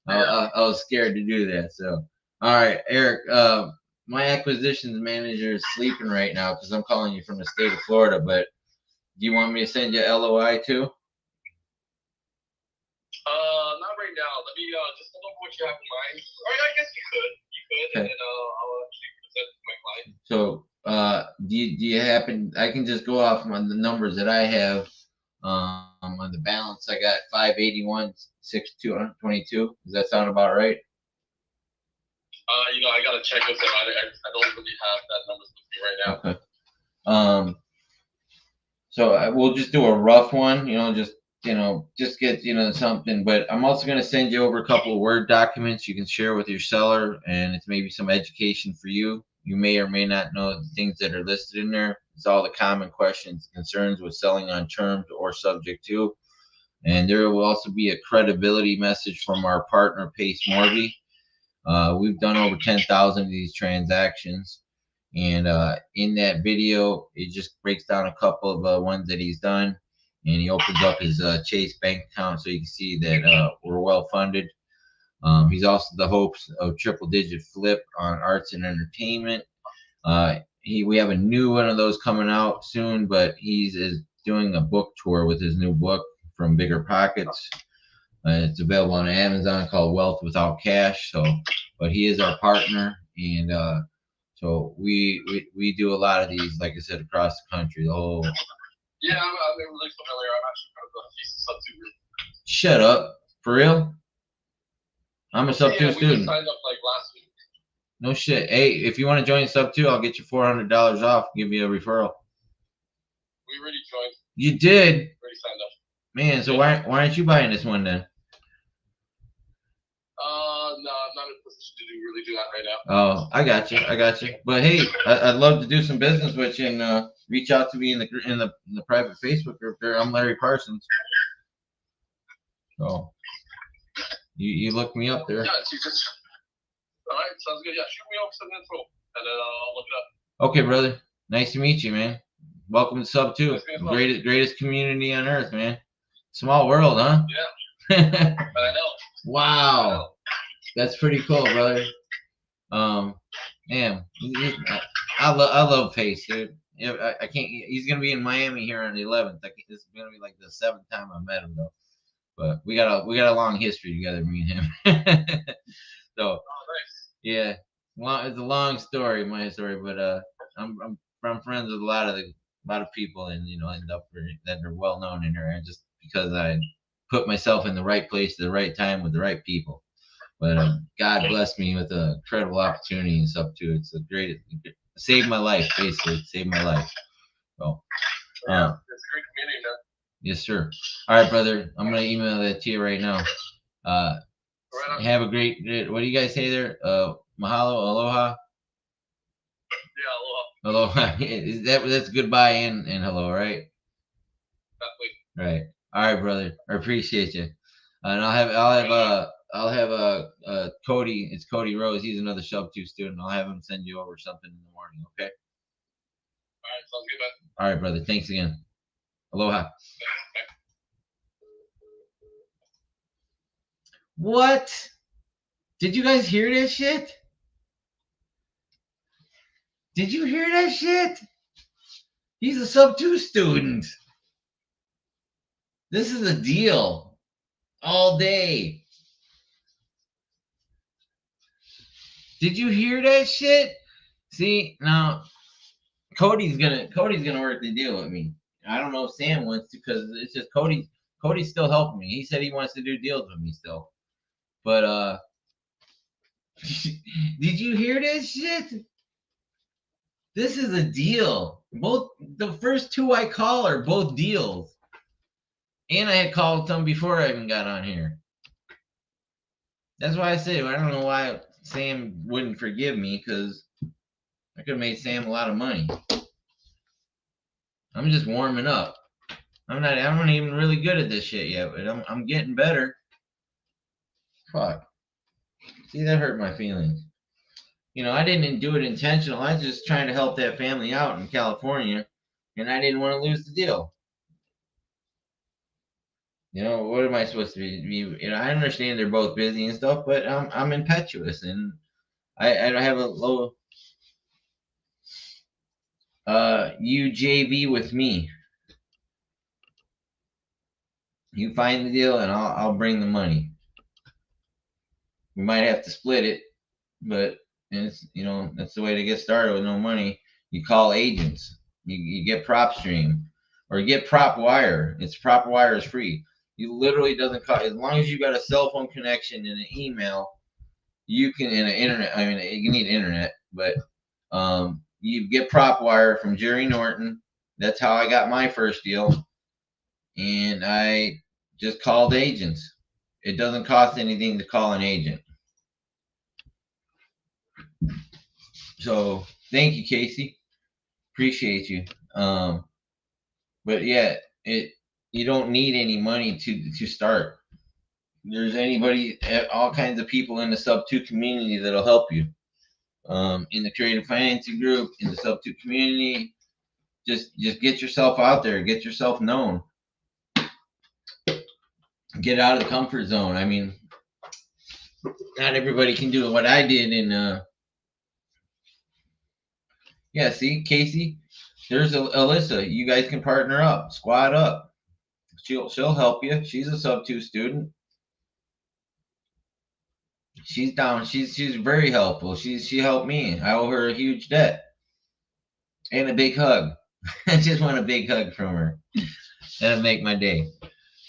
I was scared to do that. So, all right, Eric. My acquisitions manager is sleeping right now because I'm calling you from the state of Florida. But do you want me to send you LOI too? Not right now. Let me just tell them what you have in mind. Or I guess you could. Okay. And then I'll actually present it to my client. So, do you happen? I can just go off on the numbers that I have. On the balance, I got 581,622. Does that sound about right? I gotta check with them. I don't really have that numbers with me right now. Okay. So we'll just do a rough one. Just get something. But I'm also gonna send you over a couple of Word documents you can share with your seller, and it's maybe some education for you. You may or may not know the things that are listed in there. It's all the common questions, concerns with selling on terms or subject to. And there will also be a credibility message from our partner, Pace Morby. We've done over 10,000 of these transactions. And in that video, it just breaks down a couple of ones that he's done. And he opens up his Chase bank account so you can see that we're well funded. He's also the host of Triple Digit Flip on Arts and Entertainment. We have a new one of those coming out soon, but he's doing a book tour with his new book, From Bigger Pockets. It's available on Amazon, called Wealth Without Cash. But he is our partner, and so we do a lot of these, like I said, across the country. The whole. Yeah, I'm really familiar. I'm actually part of the subto group. Shut up, for real? I'm a subto we student. just signed up like last week. No shit. Hey, if you want to join subto, I'll get you $400 off. Give you a referral. We already joined. You did? Already signed up. Man, so why aren't you buying this one then? No, I'm not in a position to really do that right now. Oh, I got you. But hey, I'd love to do some business with you, and reach out to me in the private Facebook group there. I'm Larry Parsons. So you look me up there. Yeah, you just. All right, sounds good. Yeah, shoot me over some info, and then I'll look it up. Okay, brother. Nice to meet you, man. welcome to Sub 2. Thanks, man. Greatest community on earth, man. Small world, huh? Yeah, I know. Wow. That's pretty cool, brother. Man, I love Pace, dude. Yeah, I can't. He's gonna be in Miami here on the 11th. This is gonna be like the 7th time I met him, though. But we got a long history together, me and him. So, Oh, nice. yeah, it's a long story, my story. But I'm friends with a lot of people, and end up that are well known in there, just because I put myself in the right place at the right time with the right people. But God blessed me with an incredible opportunity and stuff too. It's a great, saved my life, basically. Saved my life. So, Yeah, it's a great community, man. yes, sir. All right, brother. I'm gonna email that to you right now. Right on. Have a great. What do you guys say there? Mahalo, aloha, Yeah, aloha. aloha. That's goodbye and hello, right? Definitely. Right. All right, brother. I appreciate you. And I'll have Cody. It's Cody Rose. He's another Sub 2 student. I'll have him send you over something in the morning. Okay. All right, sounds good, man. All right, brother. Thanks again. Aloha. What? Did you guys hear that shit? Did you hear that shit? He's a Sub 2 student. This is a deal. All day. Did you hear that shit? See, now Cody's gonna work the deal with me. I don't know if Sam wants to, because it's just Cody's still helping me. He said he wants to do deals with me still. But did you hear that shit? This is a deal. Both the first two I call are both deals. And I had called some before I even got on here. That's why I say I don't know why Sam wouldn't forgive me, because I could have made Sam a lot of money. I'm just warming up. I'm not even really good at this shit yet, but I'm getting better. Fuck. See, that hurt my feelings. I didn't do it intentional. I was just trying to help that family out in California, and I didn't want to lose the deal. What am I supposed to be? I understand they're both busy and stuff, but I'm impetuous, and I have a low you JV with me. You find the deal, and I'll bring the money. We might have to split it, but it's that's the way to get started with no money. You call agents. You get prop stream, or you get prop wire. Prop wire is free. You literally doesn't cost, as long as you got a cell phone connection and an email. You can, in an internet. I mean, you need internet, but you get prop wire from Jerry Norton. That's how I got my first deal, and I just called agents. It doesn't cost anything to call an agent. So thank you, Casey. Appreciate you. But yeah, you don't need any money to start. There's all kinds of people in the Sub 2 community that'll help you. In the creative financing group, in the Sub 2 community, just get yourself out there, get yourself known, get out of the comfort zone. I mean, not everybody can do what I did in. Yeah, see, Casey, there's Alyssa. You guys can partner up, squad up. She'll help you. She's a Sub 2 student. She's down. She's very helpful. She helped me. I owe her a huge debt and a big hug. I just want a big hug from her. That'll make my day.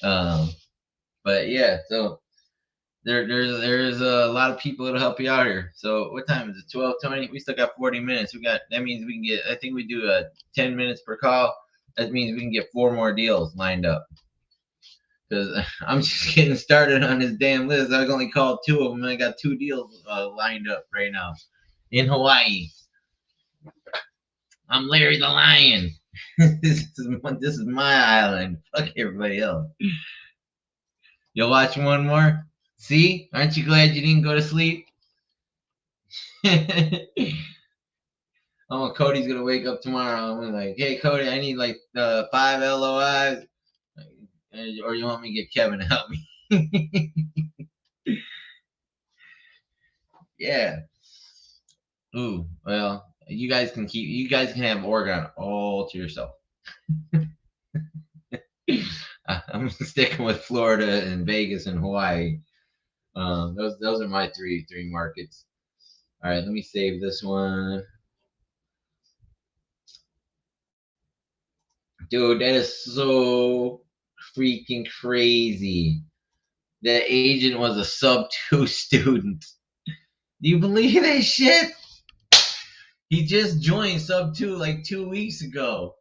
But yeah, so there's a lot of people that'll help you out here. So what time is it? 12:20. We still got 40 minutes. That means we can get. I think we do 10 minutes per call. That means we can get 4 more deals lined up. Because I'm just getting started on this damn list. I've only called 2 of them, and I got 2 deals lined up right now in Hawaii. I'm Larry the Lion. This is my island. Fuck everybody else. You'll watch one more? See? Aren't you glad you didn't go to sleep? Oh, Cody's gonna wake up tomorrow. I'm like, hey Cody, I need like 5 LOIs, or you want me to get Kevin to help me? Yeah. Ooh, well, you guys can have Oregon all to yourself. I'm sticking with Florida and Vegas and Hawaii. Those are my three markets. All right, let me save this one. Dude, that is so freaking crazy. That agent was a sub-2 student. Do you believe that shit? He just joined sub-2 like 2 weeks ago.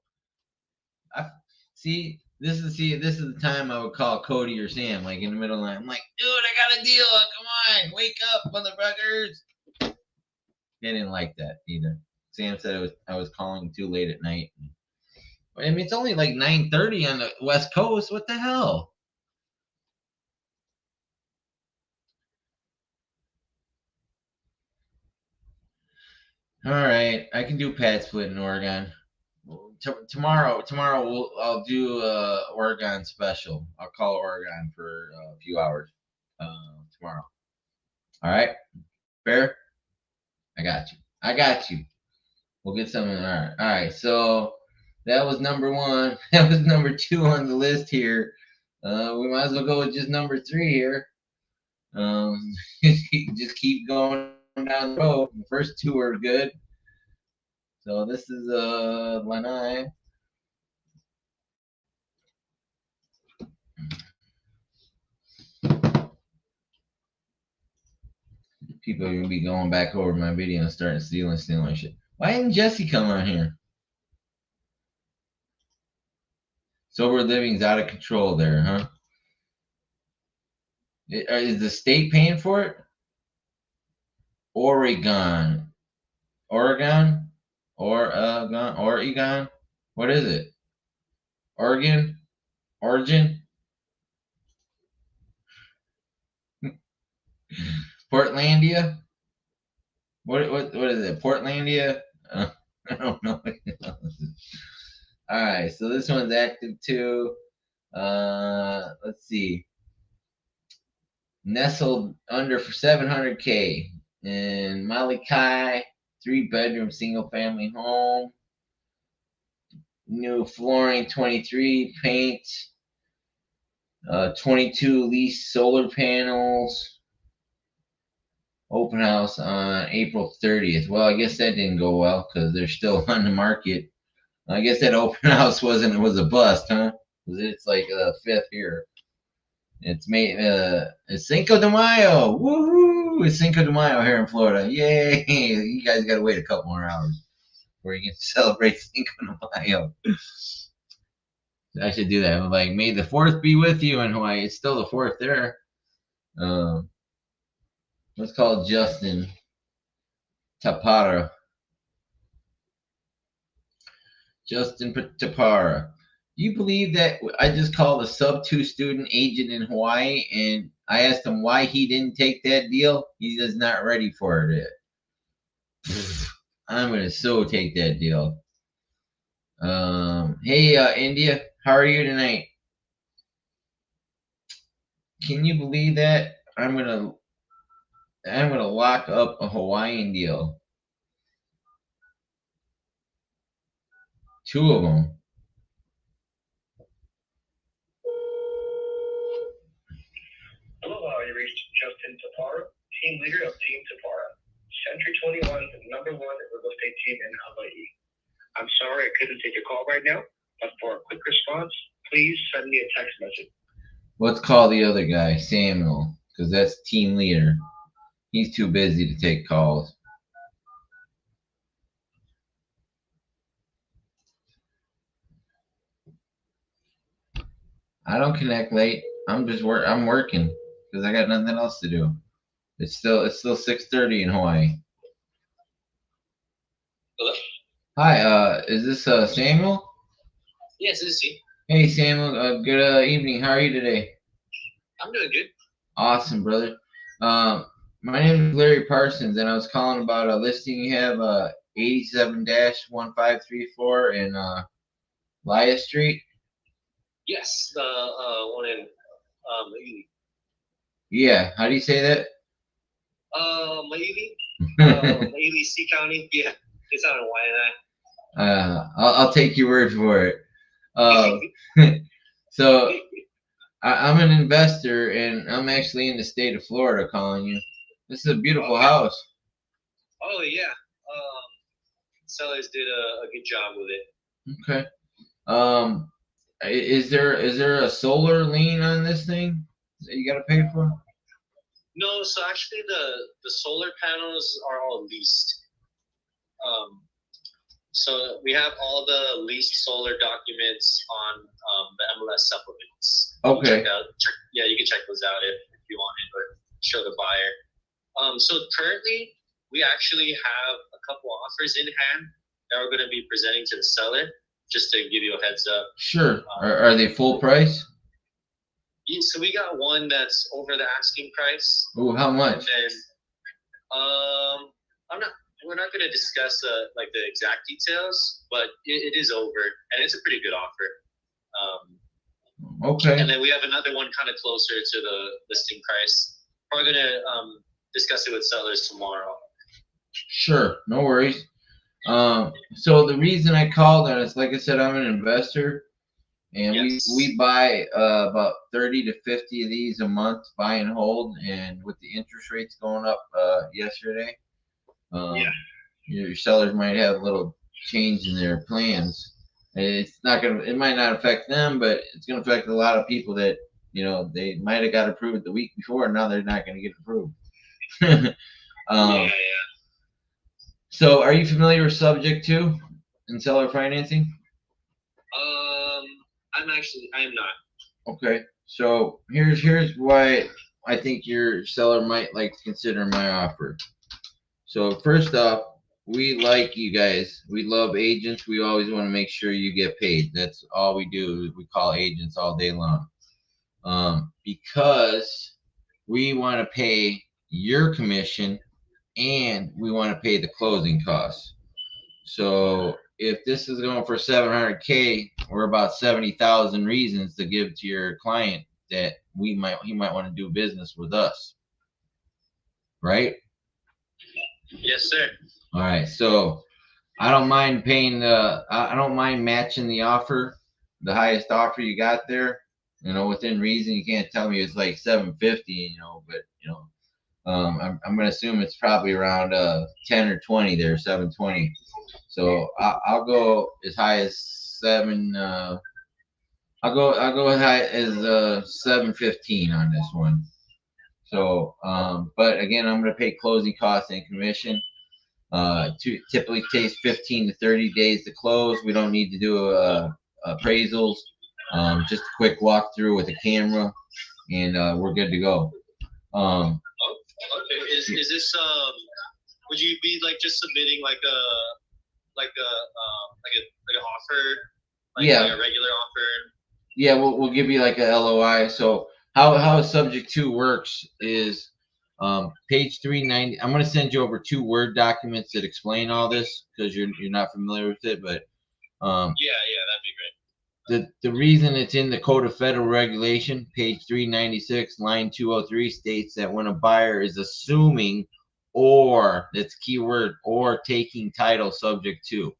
This is the time I would call Cody or Sam, like in the middle of the night. I'm like, dude, I got a deal. Come on, wake up, motherfuckers. They didn't like that either. Sam said I was calling too late at night. I mean, it's only like 9:30 on the West Coast. What the hell? All right, I can do pad split in Oregon. Tomorrow I'll do Oregon special. I'll call Oregon for a few hours tomorrow. All right, fair. I got you. We'll get something. All right. So that was number 1. That was number 2 on the list here. We might as well go with just number 3 here. Just keep going down the road. The first 2 are good. So this is Lanai. People are gonna be going back over my video and starting stealing shit. Why didn't Jesse come on here? Sober living's out of control there, huh? Is the state paying for it? Oregon. Oregon? Oregon? What is it? Oregon? Origin? Portlandia? What is it? Portlandia? I don't know. All right, so this one's active too. Let's see. Nestled under for 700K in Malikai, 3-bedroom single family home. New flooring, 23 paint, 22 leased solar panels. Open house on April 30th. Well, I guess that didn't go well because they're still on the market. I guess that open house was a bust, huh? It's like 5th here. It's it's Cinco de Mayo. Woohoo! It's Cinco de Mayo here in Florida. Yay! You guys got to wait a couple more hours before you can celebrate Cinco de Mayo. I should do that. Like, may the 4th be with you in Hawaii. It's still the 4th there. Let's call Justin Tapara. Justin Tapara. Do you believe that I just called a sub-2 student agent in Hawaii and I asked him why he didn't take that deal? He's just not ready for it yet. I'm going to so take that deal. Hey, India, how are you tonight? Can you believe that? I'm gonna lock up a Hawaiian deal. 2 of them. Hello, you reached Justin Tapara, team leader of Team Tapara, Century 21, the #1 real estate team in Hawaii. I'm sorry I couldn't take your call right now, but for a quick response, please send me a text message. Let's call the other guy, Samuel, because that's team leader. He's too busy to take calls. I don't connect late. I'm working because I got nothing else to do. It's still 6:30 in Hawaii. Hello? Hi, is this Samuel? Yes, this is he. Hey Samuel, good evening. How are you today? I'm doing good. Awesome, brother. My name is Larry Parsons, and I was calling about a listing you have 87-1534 in Lya Street. Yes, the one in Maili. Yeah, how do you say that? Maili, Maili C County. Yeah, it's out in Waianae. I'll take your word for it. So I'm an investor, and I'm actually in the state of Florida calling you. This is a beautiful house. Oh yeah, sellers did a good job with it. Okay. Is there a solar lien on this thing that you got to pay for? No, so actually the solar panels are all leased. So we have all the leased solar documents on the MLS supplements. Okay. You can check those out if you want it, or show the buyer. So currently we actually have a couple offers in hand that we're going to be presenting to the seller, just to give you a heads up. Sure. Are they full price? Yeah, so we got one that's over the asking price. Ooh, how much? And then, we're not going to discuss like the exact details, but it is over, and it's a pretty good offer. Okay. And then we have another one kind of closer to the listing price. We're going to discuss it with sellers tomorrow. Sure, no worries. So the reason I called on is, like I said, I'm an investor, and Yes. we buy about 30 to 50 of these a month, buy and hold. And with the interest rates going up yesterday, your sellers might have a little change in their plans. It's not gonna. It might not affect them, but it's gonna affect a lot of people that they might have got approved the week before, and now they're not gonna get approved. So, are you familiar with Subject 2 and seller financing? I am not. Okay, so here's why I think your seller might like to consider my offer. So first off, we like you guys. We love agents. We always want to make sure you get paid. That's all we do. We call agents all day long. Because we want to pay your commission, and we want to pay the closing costs. So if this is going for $700K, we're about 70,000 reasons to give to your client that he might want to do business with us, right? Yes, sir. All right. So I don't mind paying I don't mind matching the offer, the highest offer you got there. Within reason. You can't tell me it's like 750, but I'm gonna assume it's probably around 10 or 20 there, 720. So I'll go as high as I'll go as high as 715 on this one. So but again, I'm gonna pay closing costs and commission. Typically takes 15 to 30 days to close. We don't need to do appraisals. Just a quick walkthrough with a camera, and we're good to go. Okay. Is this would you be like just submitting like an offer, like a regular offer? Yeah, we'll give you like a LOI. So how Subject 2 works is page 390. I'm gonna send you over 2 Word documents that explain all this because you're not familiar with it, but yeah, that'd be great. The reason it's in the Code of Federal Regulation, page 396, line 203, states that when a buyer is assuming, or that's keyword, or taking title subject to,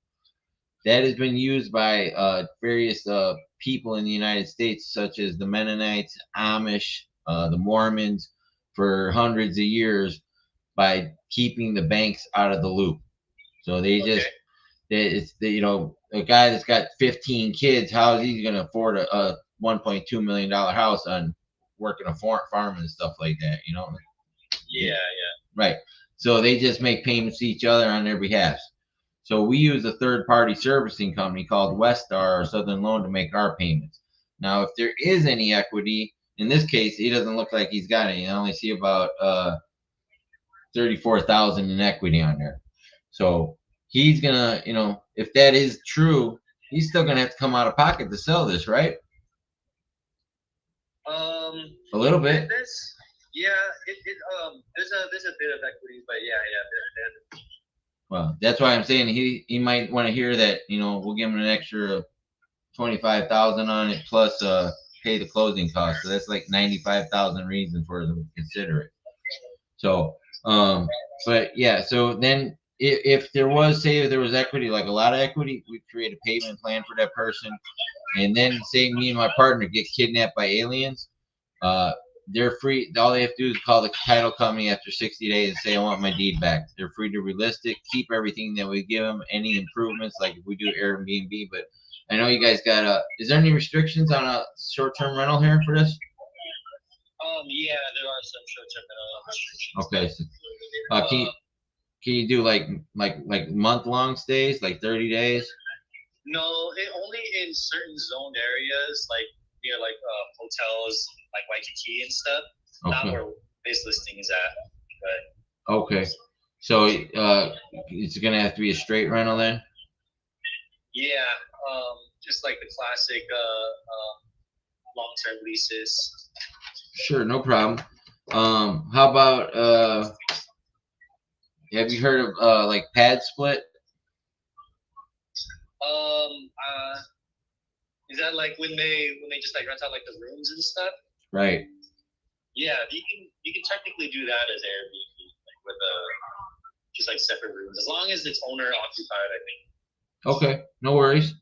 that has been used by various people in the United States, such as the Mennonites, Amish, the Mormons, for hundreds of years by keeping the banks out of the loop. So they just a guy that's got 15 kids, how is he going to afford a $1.2 million house on working a farm and stuff like that? Yeah. Right. So they just make payments to each other on their behalf. So we use a third-party servicing company called Westar or Southern Loan to make our payments. Now, if there is any equity, in this case, he doesn't look like he's got any. I only see about 34,000 in equity on there. So he's gonna, if that is true, he's still gonna have to come out of pocket to sell this, right? A little bit. There's a bit of equity, but yeah. Well, that's why I'm saying he might want to hear that. We'll give him an extra 25,000 on it plus pay the closing costs. So that's like 95,000 reasons for them to consider it. So, but yeah. So then, if there was, say, if there was equity, like a lot of equity, we'd create a payment plan for that person. And then, say me and my partner get kidnapped by aliens, they're free. All they have to do is call the title company after 60 days and say, "I want my deed back." They're free to relist it, keep everything that we give them, any improvements, like if we do Airbnb. But I know you guys got is there any restrictions on a short-term rental here for this? Yeah, there are some short-term rental restrictions. Okay. So, can you do like month-long stays, like 30 days? No, only in certain zoned areas, like near like hotels, like Waikiki and stuff. Not where this listing is at. But okay. So it's gonna have to be a straight rental then? Yeah, just like the classic long-term leases. Sure, no problem. How about have you heard of like pad split? Is that like when they just like rent out like the rooms and stuff? Right. Yeah, you can technically do that as Airbnb, like with just like separate rooms, as long as it's owner occupied, I think. Okay, no worries.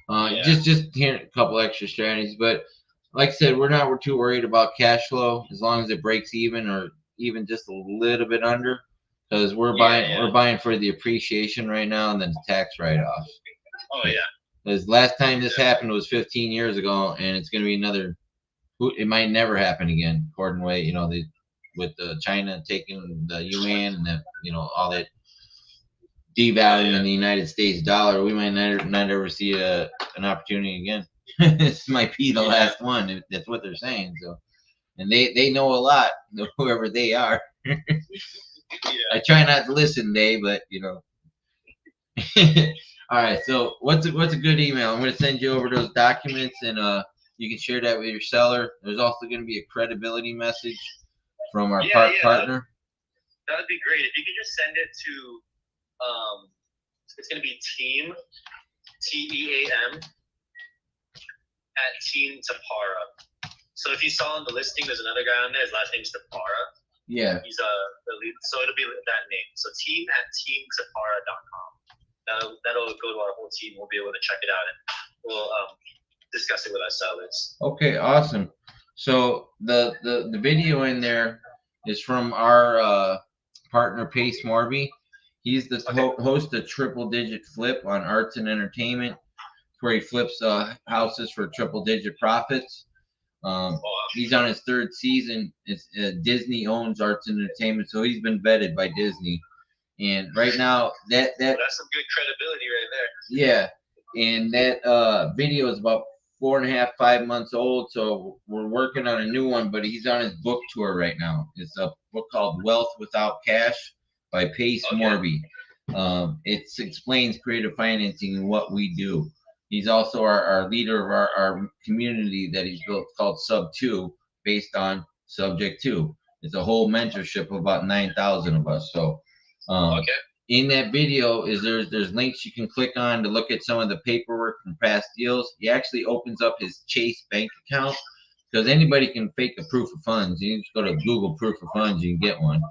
Yeah. Just hearing a couple extra strategies, but like I said, we're too worried about cash flow as long as it breaks even or even just a little bit under, because we're buying for the appreciation right now and then the tax write-offs. Oh yeah. Because last time this happened was 15 years ago, and it's going to be another. It might never happen again, according to way with China taking the yuan and all that devaluing the United States dollar. We might not ever see an opportunity again. This might be the last one. That's what they're saying. So, and they know a lot, whoever they are. I try not to listen, Dave, but All right. So what's a good email? I'm going to send you over those documents, and you can share that with your seller. There's also going to be a credibility message from our partner. That would be great if you could just send it to. It's going to be team, TEAM, at Team Tapara. So if you saw on the listing, there's another guy on there. His last name is Tapara. Yeah. He's the lead. So it'll be that name. So team at teamtapara.com. That'll go to our whole team. We'll be able to check it out and we'll discuss it with our sellers. Okay, awesome. So the video in there is from our partner Pace Morby. He's the host of Triple Digit Flip on Arts and Entertainment, where he flips houses for triple digit profits. He's on his third season. It's Disney owns Arts and Entertainment, so he's been vetted by Disney. And right now, that's some good credibility right there. Yeah, and that video is about 4.5, 5 months old. So we're working on a new one, but he's on his book tour right now. It's a book called Wealth Without Cash by Pace Morby. It explains creative financing and what we do. He's also our leader of our community that he's built called Subto, based on Subject 2. It's a whole mentorship of about 9,000 of us. So. In that video there's links you can click on to look at some of the paperwork from past deals. He actually opens up his Chase bank account, because anybody can fake a proof of funds. You just go to Google proof of funds, you can get one.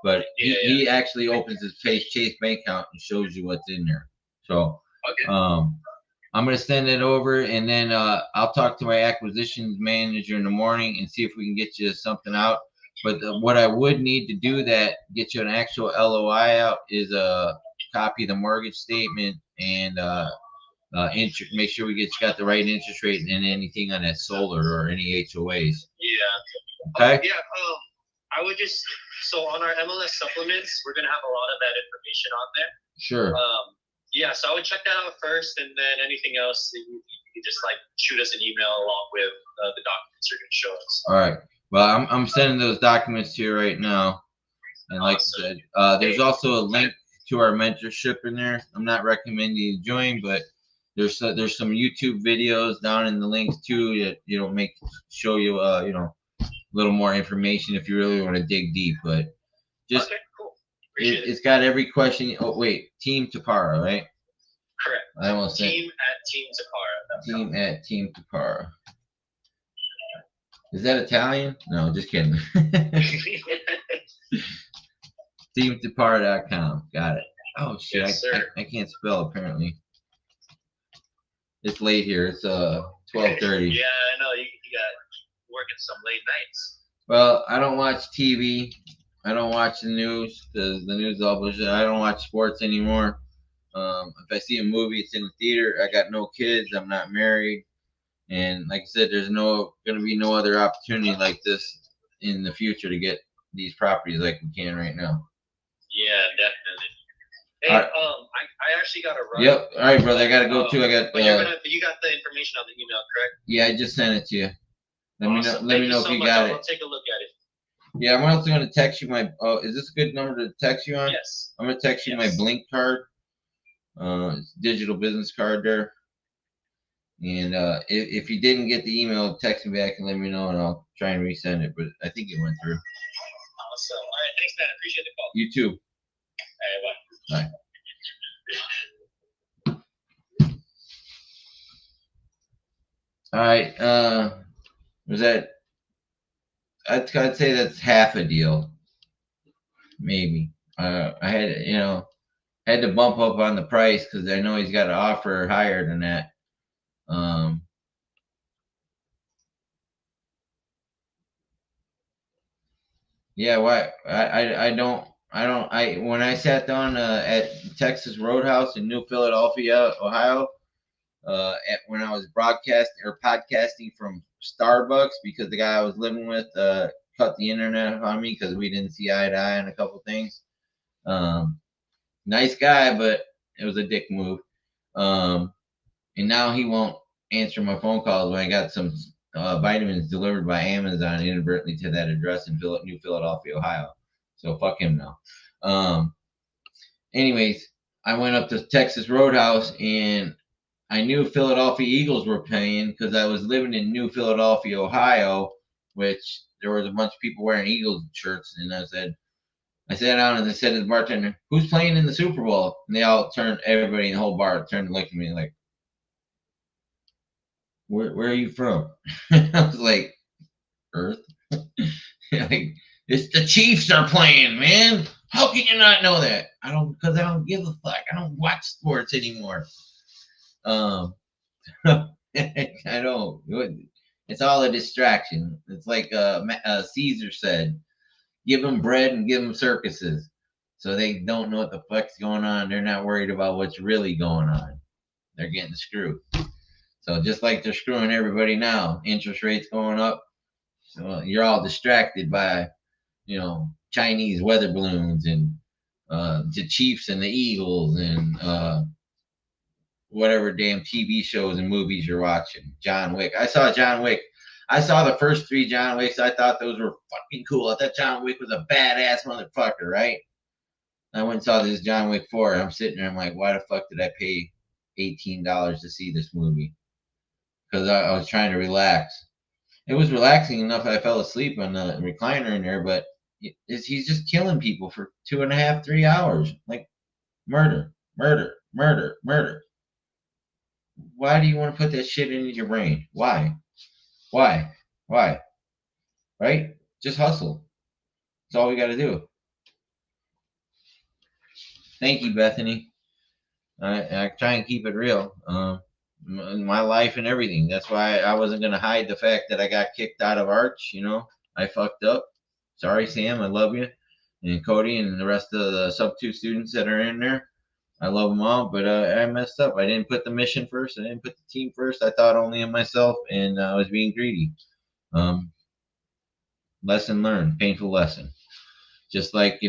But he actually opens his Chase bank account and shows you what's in there. So I'm gonna send it over, and then I'll talk to my acquisitions manager in the morning and see if we can get you something out. But what I would need to do that, get you an actual LOI out, is a copy of the mortgage statement and make sure we got the right interest rate and anything on that solar or any HOAs. Yeah. Okay. I would just, so on our MLS supplements, we're gonna have a lot of that information on there. Sure. So I would check that out first, and then anything else, you can just like shoot us an email along with the documents you're gonna show us. All right. Well, I'm sending those documents to you right now. And like I said, there's also a link to our mentorship in there. I'm not recommending you join, but there's some YouTube videos down in the links too that show you a little more information if you really want to dig deep. But just Appreciate it. It's got every question. Oh wait, Team Tapara, right? Correct. I almost said Team@teamtapara.com. Team@Team Tapara. Is that Italian? No, just kidding. TeamTapara.com. Got it. Oh shit, Yes, sir. I can't spell apparently. It's late here. It's 12:30. Yeah, I know. You got working some late nights. Well, I don't watch TV. I don't watch the news because the news is all bullshit. I don't watch sports anymore. If I see a movie, it's in the theater. I got no kids. I'm not married, and like I said, there's gonna be no other opportunity like this in the future to get these properties like we can right now. Yeah, definitely. Hey, All right. I actually got to run. Yep. All right, brother. I gotta go too. I got. But you got the information on the email, correct? Yeah, I just sent it to you. Let Awesome. me know if you got I'll it. take a look at it. Yeah, I'm also gonna text you my. Oh, is this a good number to text you on? Yes. I'm gonna text you my Blink card. It's a digital business card there. And if you didn't get the email, text me back and let me know, and I'll try and resend it. But I think it went through. Awesome. All right. Thanks, man. Appreciate the call. You too. All right. Bye. Bye. All right. Was that? I'd say that's half a deal. Maybe. I had to bump up on the price because I know he's got an offer higher than that. Yeah, why? When I sat down at Texas Roadhouse in New Philadelphia, Ohio, when I was podcasting from Starbucks because the guy I was living with cut the internet on me because we didn't see eye to eye on a couple things. Nice guy, but it was a dick move. And now he won't answer my phone calls when I got some vitamins delivered by Amazon inadvertently to that address in New Philadelphia, Ohio. So fuck him now. Anyways, I went up to Texas Roadhouse and I knew Philadelphia Eagles were playing because I was living in New Philadelphia, Ohio, which there was a bunch of people wearing Eagles shirts. And I sat down and I said to the bartender, "Who's playing in the Super Bowl?" And everybody in the whole bar turned and looked at me like, Where are you from? I was like, Earth. Like, it's the Chiefs are playing, man. How can you not know that? Because I don't give a fuck. I don't watch sports anymore. I don't. It's all a distraction. It's like Caesar said, give them bread and give them circuses. So they don't know what the fuck's going on. They're not worried about what's really going on. They're getting screwed. So just like they're screwing everybody now, interest rates going up. So you're all distracted by, Chinese weather balloons and the Chiefs and the Eagles and whatever damn TV shows and movies you're watching. John Wick. I saw John Wick. I saw the first 3 John Wicks. I thought those were fucking cool. I thought John Wick was a badass motherfucker, right? I went and saw this John Wick 4. I'm sitting there. I'm like, why the fuck did I pay $18 to see this movie? Because I was trying to relax. It was relaxing enough I fell asleep on the recliner in there, but he's just killing people for 2.5, 3 hours. Like murder, murder, murder, murder. Why do you want to put that shit into your brain? Why? Right? Just hustle. That's all we got to do. Thank you, Bethany. I try and keep it real. My life and everything. That's why I wasn't going to hide the fact that I got kicked out of Arch. I fucked up. Sorry, Sam. I love you. And Cody and the rest of the subto students that are in there. I love them all, but I messed up. I didn't put the mission first. I didn't put the team first. I thought only of myself, and I was being greedy. Lesson learned. Painful lesson. Just like,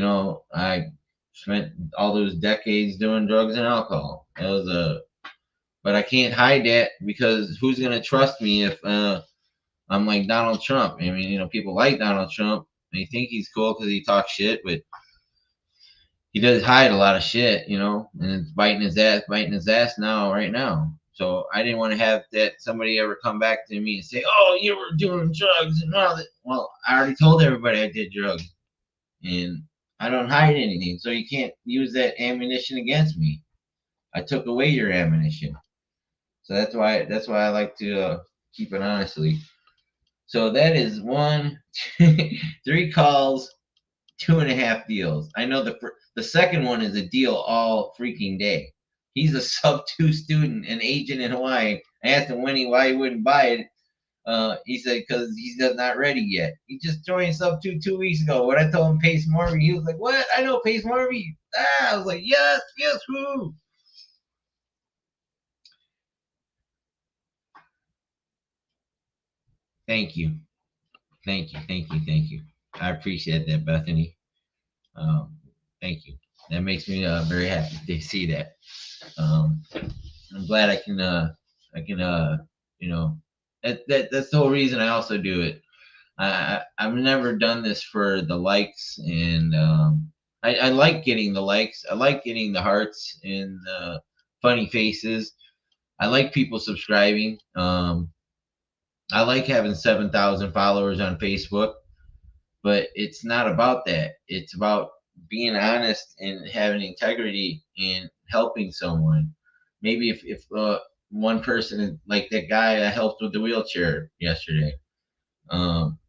I spent all those decades doing drugs and alcohol. But I can't hide that because who's going to trust me if I'm like Donald Trump? I mean, people like Donald Trump. They think he's cool because he talks shit, but he does hide a lot of shit, and it's biting his ass now, right now. So I didn't want to have that somebody ever come back to me and say, "Oh, you were doing drugs and all that." Well, I already told everybody I did drugs, and I don't hide anything, so you can't use that ammunition against me. I took away your ammunition, so that's why I like to keep it honestly. So that is one, 3 calls, 2.5 deals. I know the second one is a deal all freaking day. He's a sub 2 student, an agent in Hawaii. I asked him why he wouldn't buy it. He said because he's not ready yet. He just joined sub 2 weeks ago. When I told him Pace Morby, he was like, "What? I know Pace Morby." I was like, "Yes, yes, woo." Thank you, thank you, thank you, thank you. I appreciate that, Bethany. Um, Thank you. That makes me very happy to see that. Um, I'm glad I can you know that's the whole reason I also do it. I've never done this for the likes, and I like getting the likes. I like getting the hearts and the funny faces. I like people subscribing. I like having 7,000 followers on Facebook, but it's not about that. It's about being honest and having integrity and helping someone. Maybe if one person, like that guy I helped with the wheelchair yesterday, um,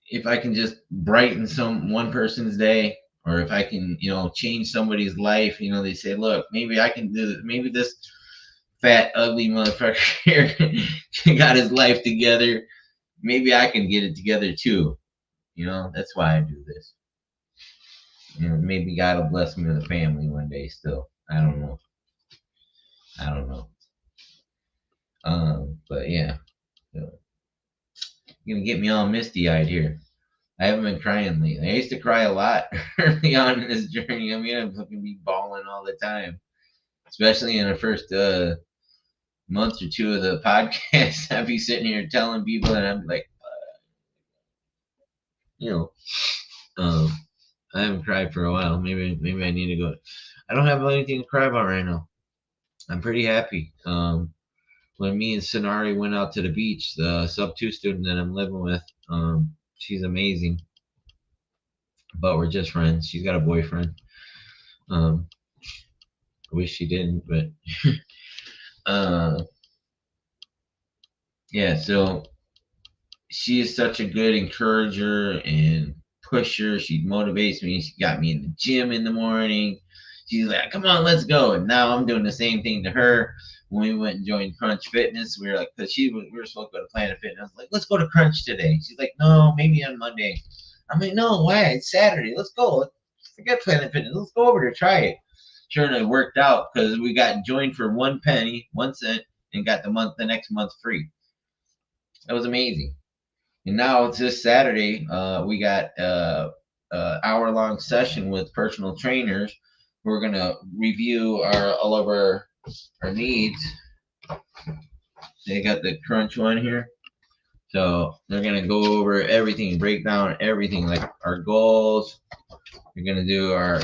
if I can just brighten one person's day, or if I can, change somebody's life, they say, look, maybe I can do this. Maybe this fat, ugly motherfucker here got his life together. Maybe I can get it together too. That's why I do this. Maybe God will bless me with a family one day still. I don't know. I don't know. But yeah. So, you're gonna get me all misty eyed here. I haven't been crying lately. I used to cry a lot early on in this journey. I mean, I'm fucking be bawling all the time, especially in the first month or two of the podcast. I'd be sitting here telling people, and I'm like, you know, um, I haven't cried for a while. Maybe I need to go. I don't have anything to cry about right now. I'm pretty happy. When me and Sonari went out to the beach, the sub 2 student that I'm living with, she's amazing, but we're just friends. She's got a boyfriend. Um, I wish she didn't, but uh, yeah. So she is such a good encourager and pusher. She motivates me. She got me in the gym in the morning. She's like, "Come on, let's go." And now I'm doing the same thing to her. When we went and joined Crunch Fitness, we were like, because we were supposed to go to Planet Fitness. I was like, "Let's go to Crunch today." She's like, "No, maybe on Monday." I'm like, "No, why? It's Saturday. Let's go. Forget Planet Fitness. Let's go over there, try it." Sure enough, it worked out because we got joined for 1 penny, 1 cent, and got the next month free. That was amazing. And now it's this Saturday. We got hour-long session with personal trainers. We're gonna review all of our needs. They got the crunch one here, so they're gonna go over everything, break down everything, like our goals. We're gonna do our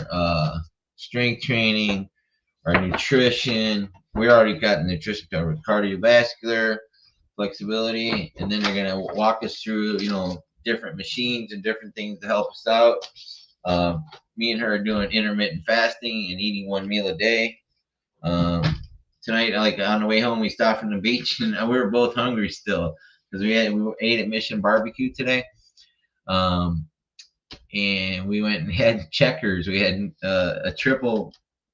strength training, our nutrition. We already got nutrition covered, cardiovascular, flexibility, and then they're gonna walk us through, different machines and different things to help us out. Me and her are doing intermittent fasting and eating 1 meal a day. Tonight, like on the way home, we stopped from the beach and we were both hungry still because we ate at Mission Barbecue today. And we went and had Checkers. We had a triple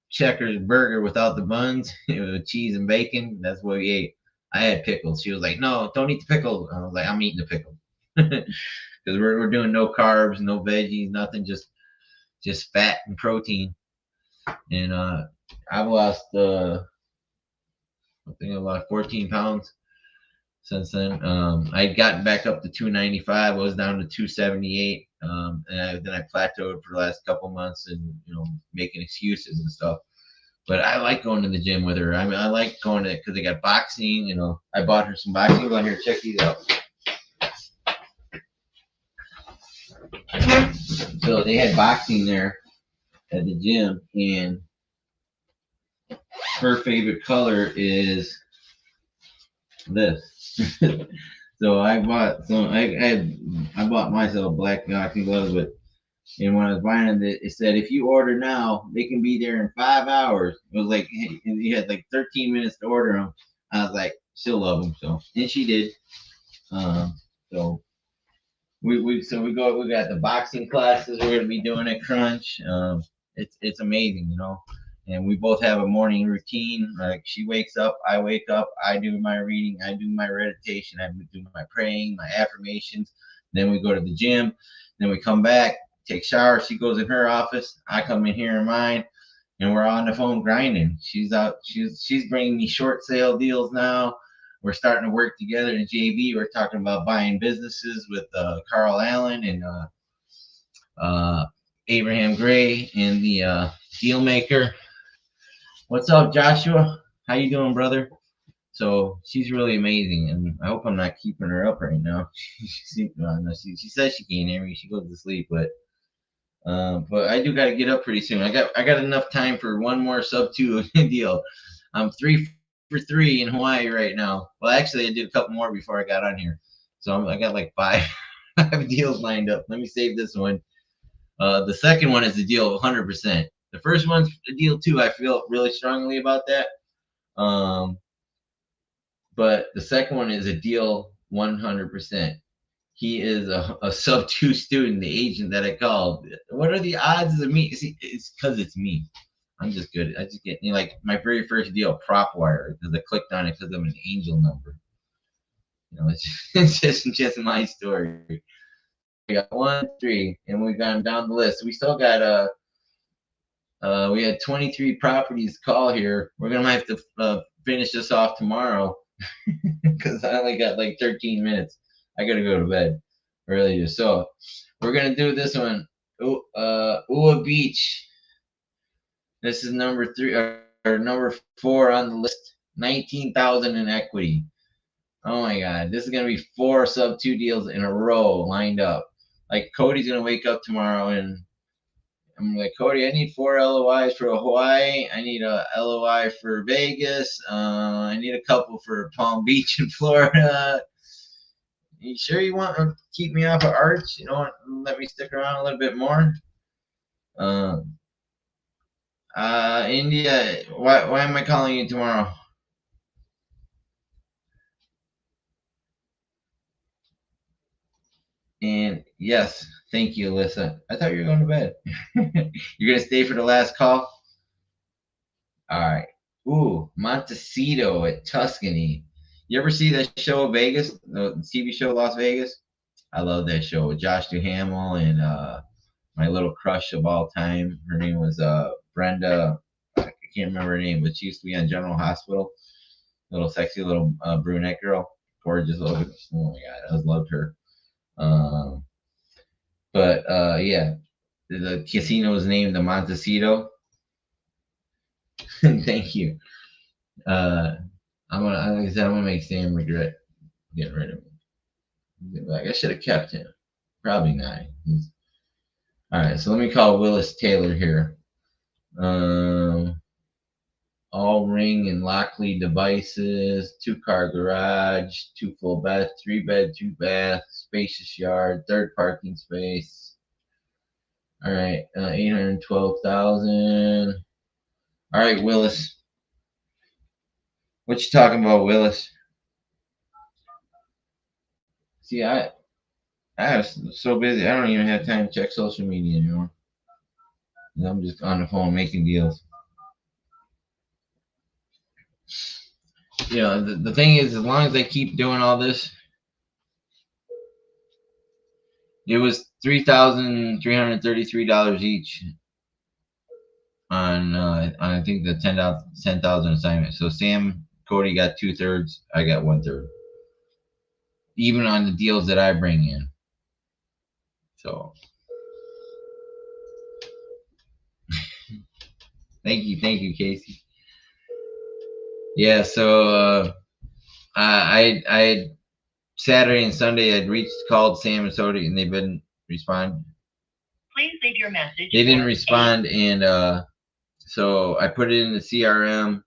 Checkers burger without the buns. It was with cheese and bacon. That's what we ate. I had pickles. She was like, "No, don't eat the pickle." I was like, "I'm eating the pickle." Because we're doing no carbs, no veggies, nothing, just fat and protein. And I've lost I think I lost 14 pounds since then. I'd gotten back up to 295. I was down to 278. And then I plateaued for the last couple months and, making excuses and stuff. But I like going to the gym with her. I mean, I like going to it because they got boxing. I bought her some boxing. Go here, check these out. So they had boxing there at the gym, and her favorite color is this. So I bought myself black boxing gloves, but And when I was buying it, it said if you order now, they can be there in 5 hours. It was like you had like 13 minutes to order them. I was like, she'll love them. So, and she did. So we got the boxing classes we're gonna be doing at Crunch. It's amazing, you know. And we both have a morning routine. Like she wakes up, I wake up, I do my reading, I do my meditation, I do my praying, my affirmations. Then we go to the gym. Then we come back, take shower. She goes in her office. I come in here in mine, and we're on the phone grinding. She's out. She's bringing me short sale deals now. We're starting to work together in JV. We're talking about buying businesses with Carl Allen and Abraham Gray and the deal maker. What's up, Joshua? How you doing, brother? So she's really amazing, and I hope I'm not keeping her up right now. She says she can't hear me. She goes to sleep, but I do got to get up pretty soon. I got enough time for one more subto deal. I'm 3 for 3 in Hawaii right now. Well, actually, I did a couple more before I got on here, so I got like five five deals lined up. Let me save this one. The second one is the deal 100%. The first one's the deal too. I feel really strongly about that. Um, but the second one is a deal 100%. He is a sub 2 student, the agent that I called. What are the odds of me? See, it's because it's me. I'm just good. I just get, you know, like my very first deal, PropWire, because I clicked on it because I'm an angel number. You know, it's just my story. We got 1, 3, and we've gone down the list. We still got we had 23 properties call here. We're gonna have to finish this off tomorrow because I only got like 13 minutes. I gotta go to bed earlier. So we're gonna do this one. Ua Beach. This is number 3 or number 4 on the list. 19,000 in equity. Oh my God, this is gonna be 4 sub 2 deals in a row lined up. Like Cody's gonna wake up tomorrow and I'm like, Cody, I need 4 LOIs for Hawaii. I need a LOI for Vegas. I need a couple for Palm Beach in Florida. You sure you want to keep me off of Arch? You don't let me stick around a little bit more? India, why am I calling you tomorrow? And yes, thank you, Alyssa. I thought you were going to bed. You're gonna stay for the last call? All right. Ooh, Montecito at Tuscany. You ever see that show Vegas, the TV show Las Vegas? I love that show with Josh Duhamel and my little crush of all time. Her name was Brenda. I can't remember her name, but she used to be on General Hospital. Little sexy little brunette girl, gorgeous little. Oh my God, I just loved her. Um, but yeah, the casino is named the Montecito. Thank you. Like I said, I'm gonna make Sam regret getting rid of me. Like I should have kept him. Probably not. All right, so let me call Willis Taylor here. All ring and Lockley devices, 2-car garage, 2 full bath, 3 bed, 2 bath, spacious yard, 3rd parking space. All right, 812,000. All right, Willis. What you talking about, Willis? See, I was so busy. I don't even have time to check social media anymore. I'm just on the phone making deals. You know, the thing is, as long as I keep doing all this, it was $3,333 each on I think the 10,000 assignment. So Sam Cody got 2/3, I got 1/3, even on the deals that I bring in. So thank you, Casey. Yeah, so I Saturday and Sunday I'd called Sam and Cody and they didn't respond. Please leave your message. They didn't respond, and so I put it in the CRM.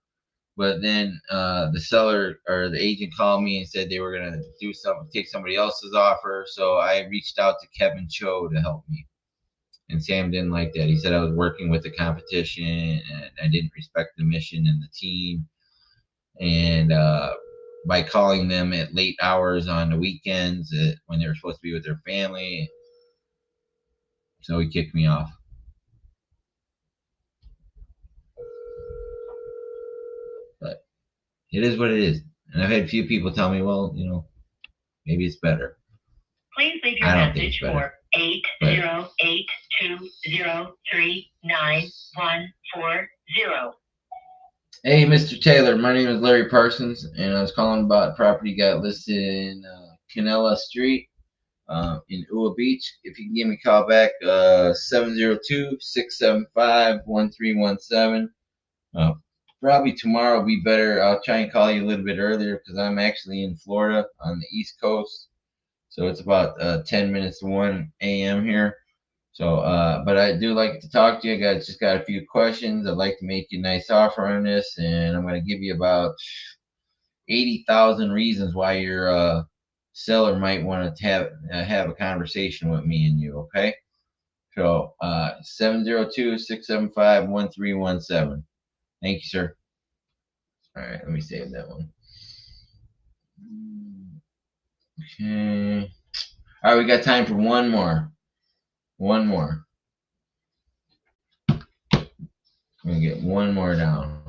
But then the seller or the agent called me and said they were gonna take somebody else's offer. So I reached out to Kevin Cho to help me. And Sam didn't like that. He said I was working with the competition and I didn't respect the mission and the team. And by calling them at late hours on the weekends when they were supposed to be with their family. So he kicked me off. But it is what it is. And I've had a few people tell me, well, you know, maybe it's better. Please leave your message for 808-203-9140. Hey, Mr. Taylor, my name is Larry Parsons, and I was calling about property got listed in Canela Street in Ua Beach. If you can give me a call back, 702-675-1317. Probably tomorrow will be better. I'll try and call you a little bit earlier because I'm actually in Florida on the East Coast. So it's about 10 minutes to 1 a.m. here. So, but I do like to talk to you. I just got a few questions. I'd like to make you a nice offer on this, and I'm going to give you about 80,000 reasons why your seller might want to have a conversation with me and you. Okay. So, 702-675-1317. Thank you, sir. All right, let me save that one. Okay. All right, we got time for one more. One more. I'm gonna get one more down.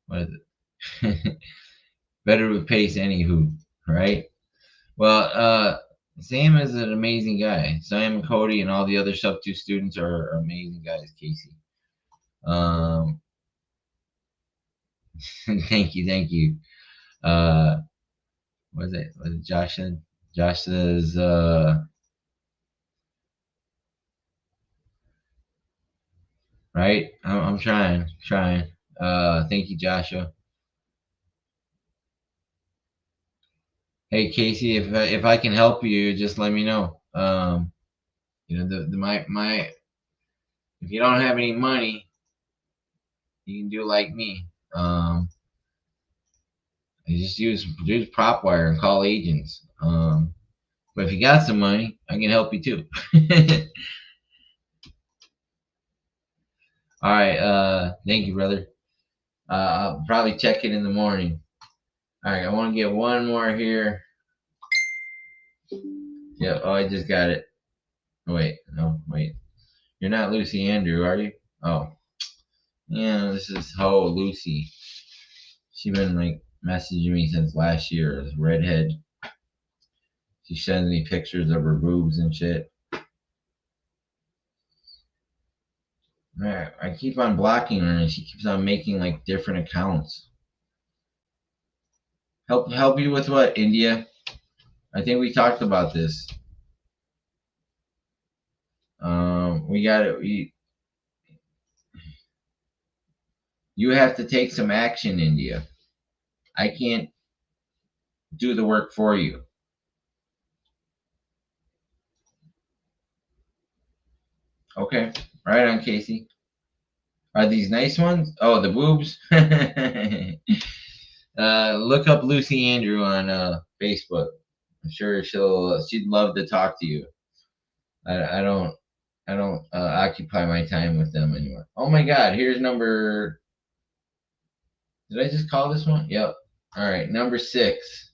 What is it? Better with pace, anywho, right? Well, Sam is an amazing guy. Sam and Cody and all the other subto students are amazing guys, Casey. Thank you. What is it? What did Josh said? Josh says, right? I'm trying. Thank you, Joshua. Hey, Casey, if I can help you, just let me know. You know, my if you don't have any money, you can do like me. You just use prop wire and call agents. But if you got some money, I can help you too. All right. Thank you, brother. I'll probably check it in the morning. All right. I want to get one more here. Yeah. Oh, I just got it. Oh, wait. No, wait. You're not Lucy Andrew, are you? Oh. Yeah, this is Lucy. She been like messaging me since last year. This redhead. She sends me pictures of her boobs and shit. I keep on blocking her, and she keeps on making like different accounts. Help you with what, India? I think we talked about this. We got it. You have to take some action, India. I can't do the work for you. Okay, right on, Casey. Are these nice ones? Oh, the boobs. Look up Lucy Andrew on Facebook. I'm sure she'd love to talk to you. I don't occupy my time with them anymore. Oh my God, here's number. Did I just call this one? Yep. All right, number 6.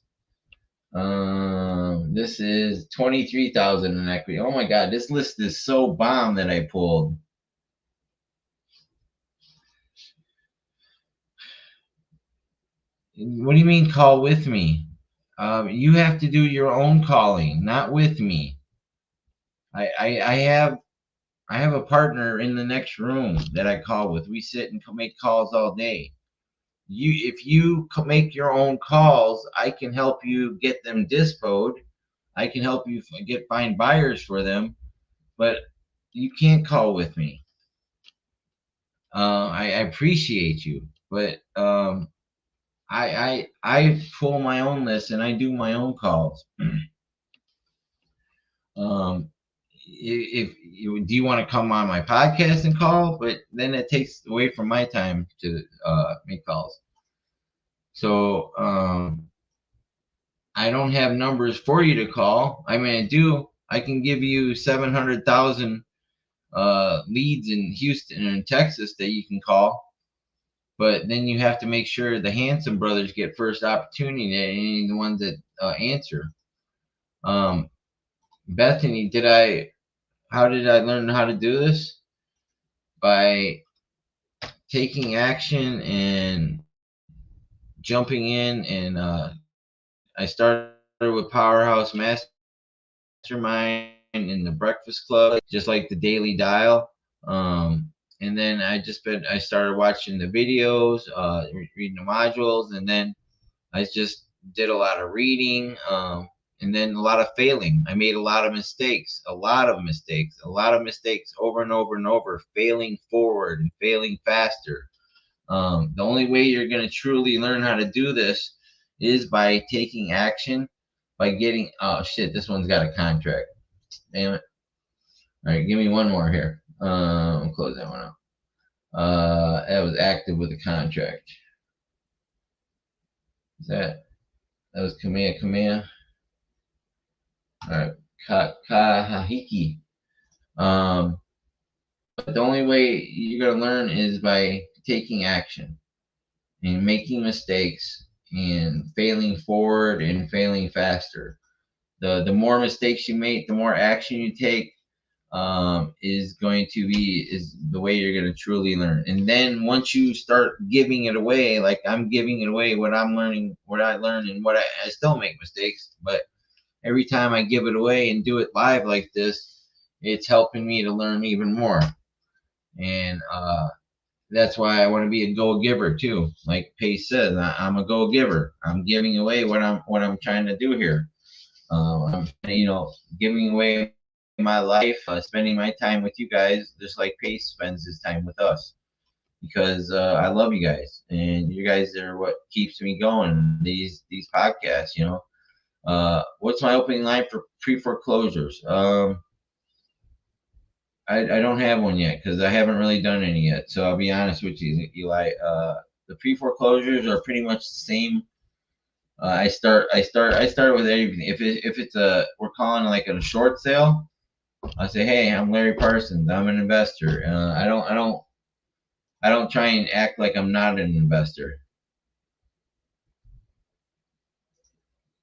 This is 23,000 in equity. Oh my God, this list is so bomb that I pulled. What do you mean call with me? You have to do your own calling, not with me. I have a partner in the next room that I call with. We sit and make calls all day. If you make your own calls, I can help you get them dispoed. I can help you find buyers for them, but you can't call with me. I appreciate you, but I pull my own list and I do my own calls. If you do you want to come on my podcast and call, but then it takes away from my time to make calls. So I don't have numbers for you to call. I mean, I do. I can give you 700,000 leads in Houston and Texas that you can call, but then you have to make sure the Hanson brothers get first opportunity, and the ones that answer. Bethany, how did I learn how to do this? By taking action and jumping in, and I started with Powerhouse Mastermind in the Breakfast Club, just like the Daily Dial. And then I started watching the videos, reading the modules, and then I just did a lot of reading, and then a lot of failing. I made a lot of mistakes over and over and over, failing forward and failing faster. The only way you're going to truly learn how to do this is by taking action, by getting, oh shit, this one's got a contract. Damn it. All right, give me one more here. I'll close that one out. That was active with a contract. Is that was Kamehameha. All right, Kahiki. But the only way you're gonna learn is by taking action and making mistakes and failing forward and failing faster. The more mistakes you make, the more action you take, is the way you're going to truly learn. And then once you start giving it away, like I'm giving it away, what I'm learning, what I learn, and I still make mistakes, but every time I give it away and do it live like this, it's helping me to learn even more. And that's why I want to be a go-giver too. Like Pace says, I'm a go-giver. I'm giving away what I'm trying to do here. I'm giving away my life, spending my time with you guys, just like Pace spends his time with us, because I love you guys, and you guys are what keeps me going. These podcasts, what's my opening line for pre-foreclosures? I don't have one yet because I haven't really done any yet. So I'll be honest with you, Eli. The pre-foreclosures are pretty much the same. I start with everything. If it's we're calling like a short sale, I say, hey, I'm Larry Parsons. I'm an investor. I don't try and act like I'm not an investor.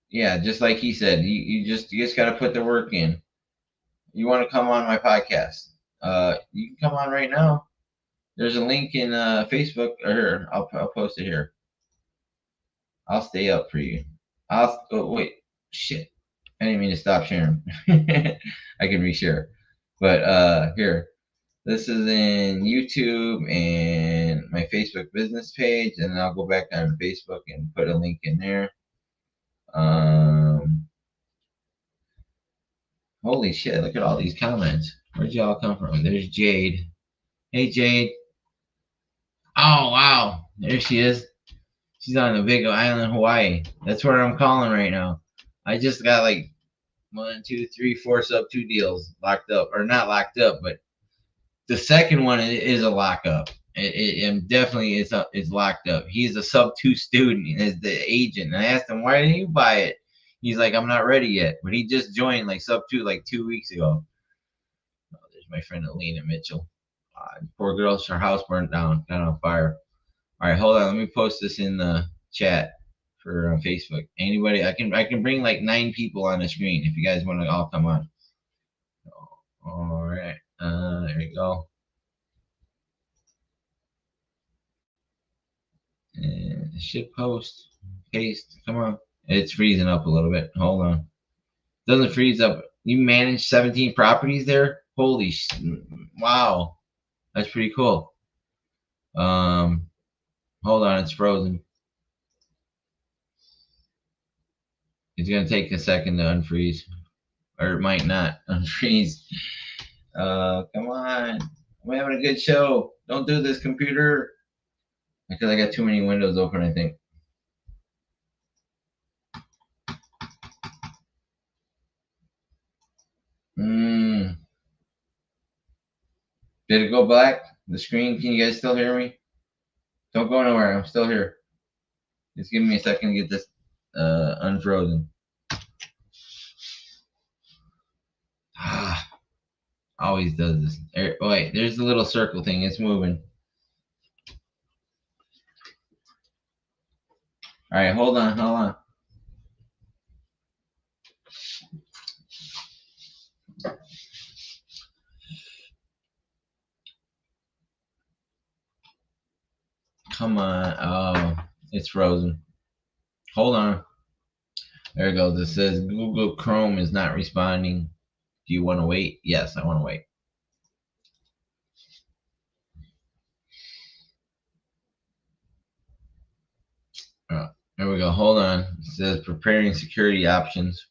Yeah, just like he said, you just got to put the work in. You want to come on my podcast? You can come on right now. There's a link in Facebook, or here, I'll post it here. I'll stay up for you. Wait, shit. I didn't mean to stop sharing. I can reshare. But here. This is in YouTube and my Facebook business page, and then I'll go back on Facebook and put a link in there. Holy shit, look at all these comments. Where'd y'all come from? There's Jade. Hey, Jade. Oh, wow. There she is. She's on the big island, Hawaii. That's where I'm calling right now. I just got like 1, 2, 3, 4 subto deals locked up, or not locked up, but the second one is a lockup. It definitely is locked up. He's a subto student as the agent. And I asked him, why didn't you buy it? He's like, I'm not ready yet. But he just joined like subto like 2 weeks ago. Oh, there's my friend Alina Mitchell. Poor girl, her house burned down, got on fire. All right, hold on. Let me post this in the chat for Facebook. Anybody, I can bring like 9 people on the screen if you guys want to all come on. All right, there we go. And ship post, paste. Come on, it's freezing up a little bit. Hold on. Doesn't freeze up. You manage 17 properties there. Holy wow, that's pretty cool. Hold on, it's frozen. It's gonna take a second to unfreeze, or it might not unfreeze. Come on, I'm having a good show. Don't do this, computer. Because I got too many windows open, I think. Did it go black? The screen? Can you guys still hear me? Don't go nowhere. I'm still here. Just give me a second to get this unfrozen. Always does this. Wait, there's the little circle thing. It's moving. All right, hold on. Come on. Oh, it's frozen. Hold on. There it goes. It says Google Chrome is not responding. Do you want to wait? Yes, I want to wait. There we go. Hold on. It says preparing security options.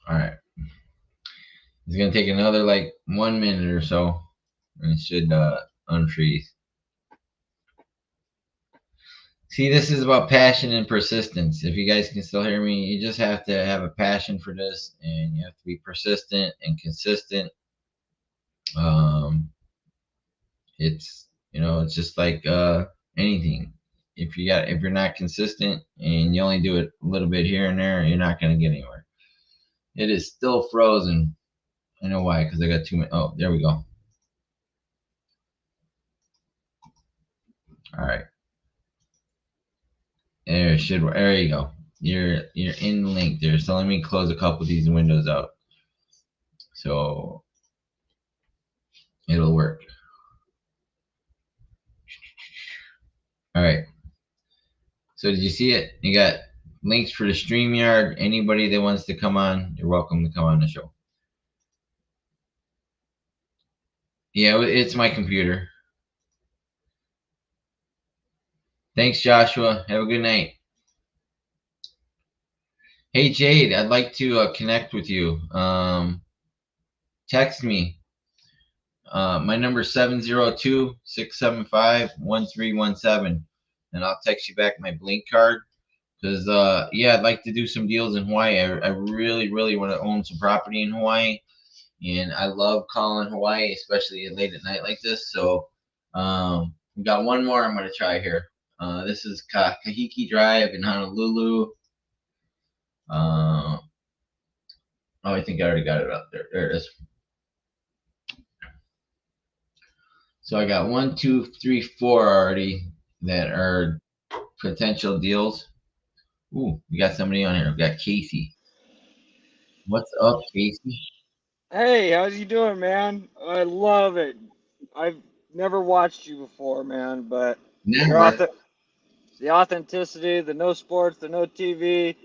All right. It's going to take another like 1 minute or so, and it should unfreeze. See, this is about passion and persistence. If you guys can still hear me, you just have to have a passion for this, and you have to be persistent and consistent. It's it's just like anything. If you're not consistent and you only do it a little bit here and there, you're not going to get anywhere. It is still frozen. I know why, because I got too many. Oh, there we go. All right. There you go. You're in link there. So let me close a couple of these windows out. So it'll work. All right. So did you see it? You got links for the StreamYard. Anybody that wants to come on, you're welcome to come on the show. Yeah, it's my computer. Thanks, Joshua. Have a good night. Hey, Jade, I'd like to connect with you. Text me. My number is 702-675-1317, and I'll text you back my Blink card. Because, yeah, I'd like to do some deals in Hawaii. I really, really want to own some property in Hawaii. And I love calling Hawaii, especially late at night like this. So we got one more I'm going to try here. This is Kahiki Drive in Honolulu. Oh, I think I already got it up there. There it is. So I got 1, 2, 3, 4 already that are potential deals. Ooh, we got somebody on here. We got Casey. What's up, Casey? Hey, how's you doing, man? I love it. I've never watched you before, man, but Never. the authenticity, the no sports, the no TV,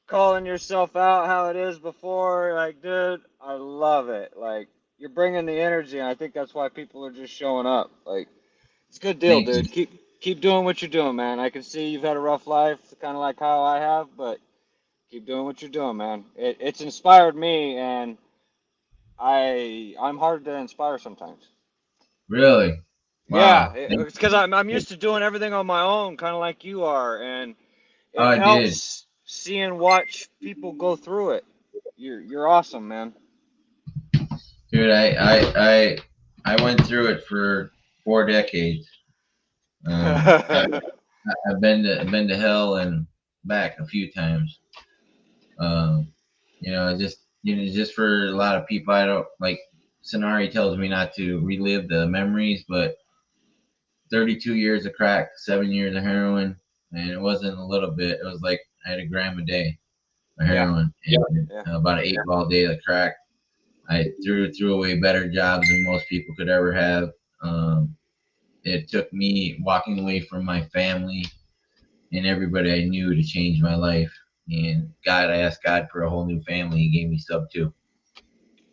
calling yourself out how it is before, like, dude, I love it. Like, you're bringing the energy, and I think that's why people are just showing up. Like, it's a good deal, Thank you. dude. Keep doing what you're doing, man. I can see you've had a rough life, kind of like how I have, but keep doing what you're doing, man. It's inspired me, and I'm hard to inspire sometimes. Really? Yeah, Wow. it's because I'm used to doing everything on my own, kind of like you are, and Oh, it I did. helps watch people go through it. You're awesome, man. Dude, I went through it for 4 decades. I've been to hell and back a few times. Um, just for a lot of people, I don't like. Sonari tells me not to relive the memories, but 32 years of crack, 7 years of heroin, and it wasn't a little bit. It was like I had a gram a day of Yeah, heroin and yeah. about an 8 ball day of crack. I threw away better jobs than most people could ever have. It took me walking away from my family and everybody I knew to change my life. And I asked God for a whole new family. He gave me subto.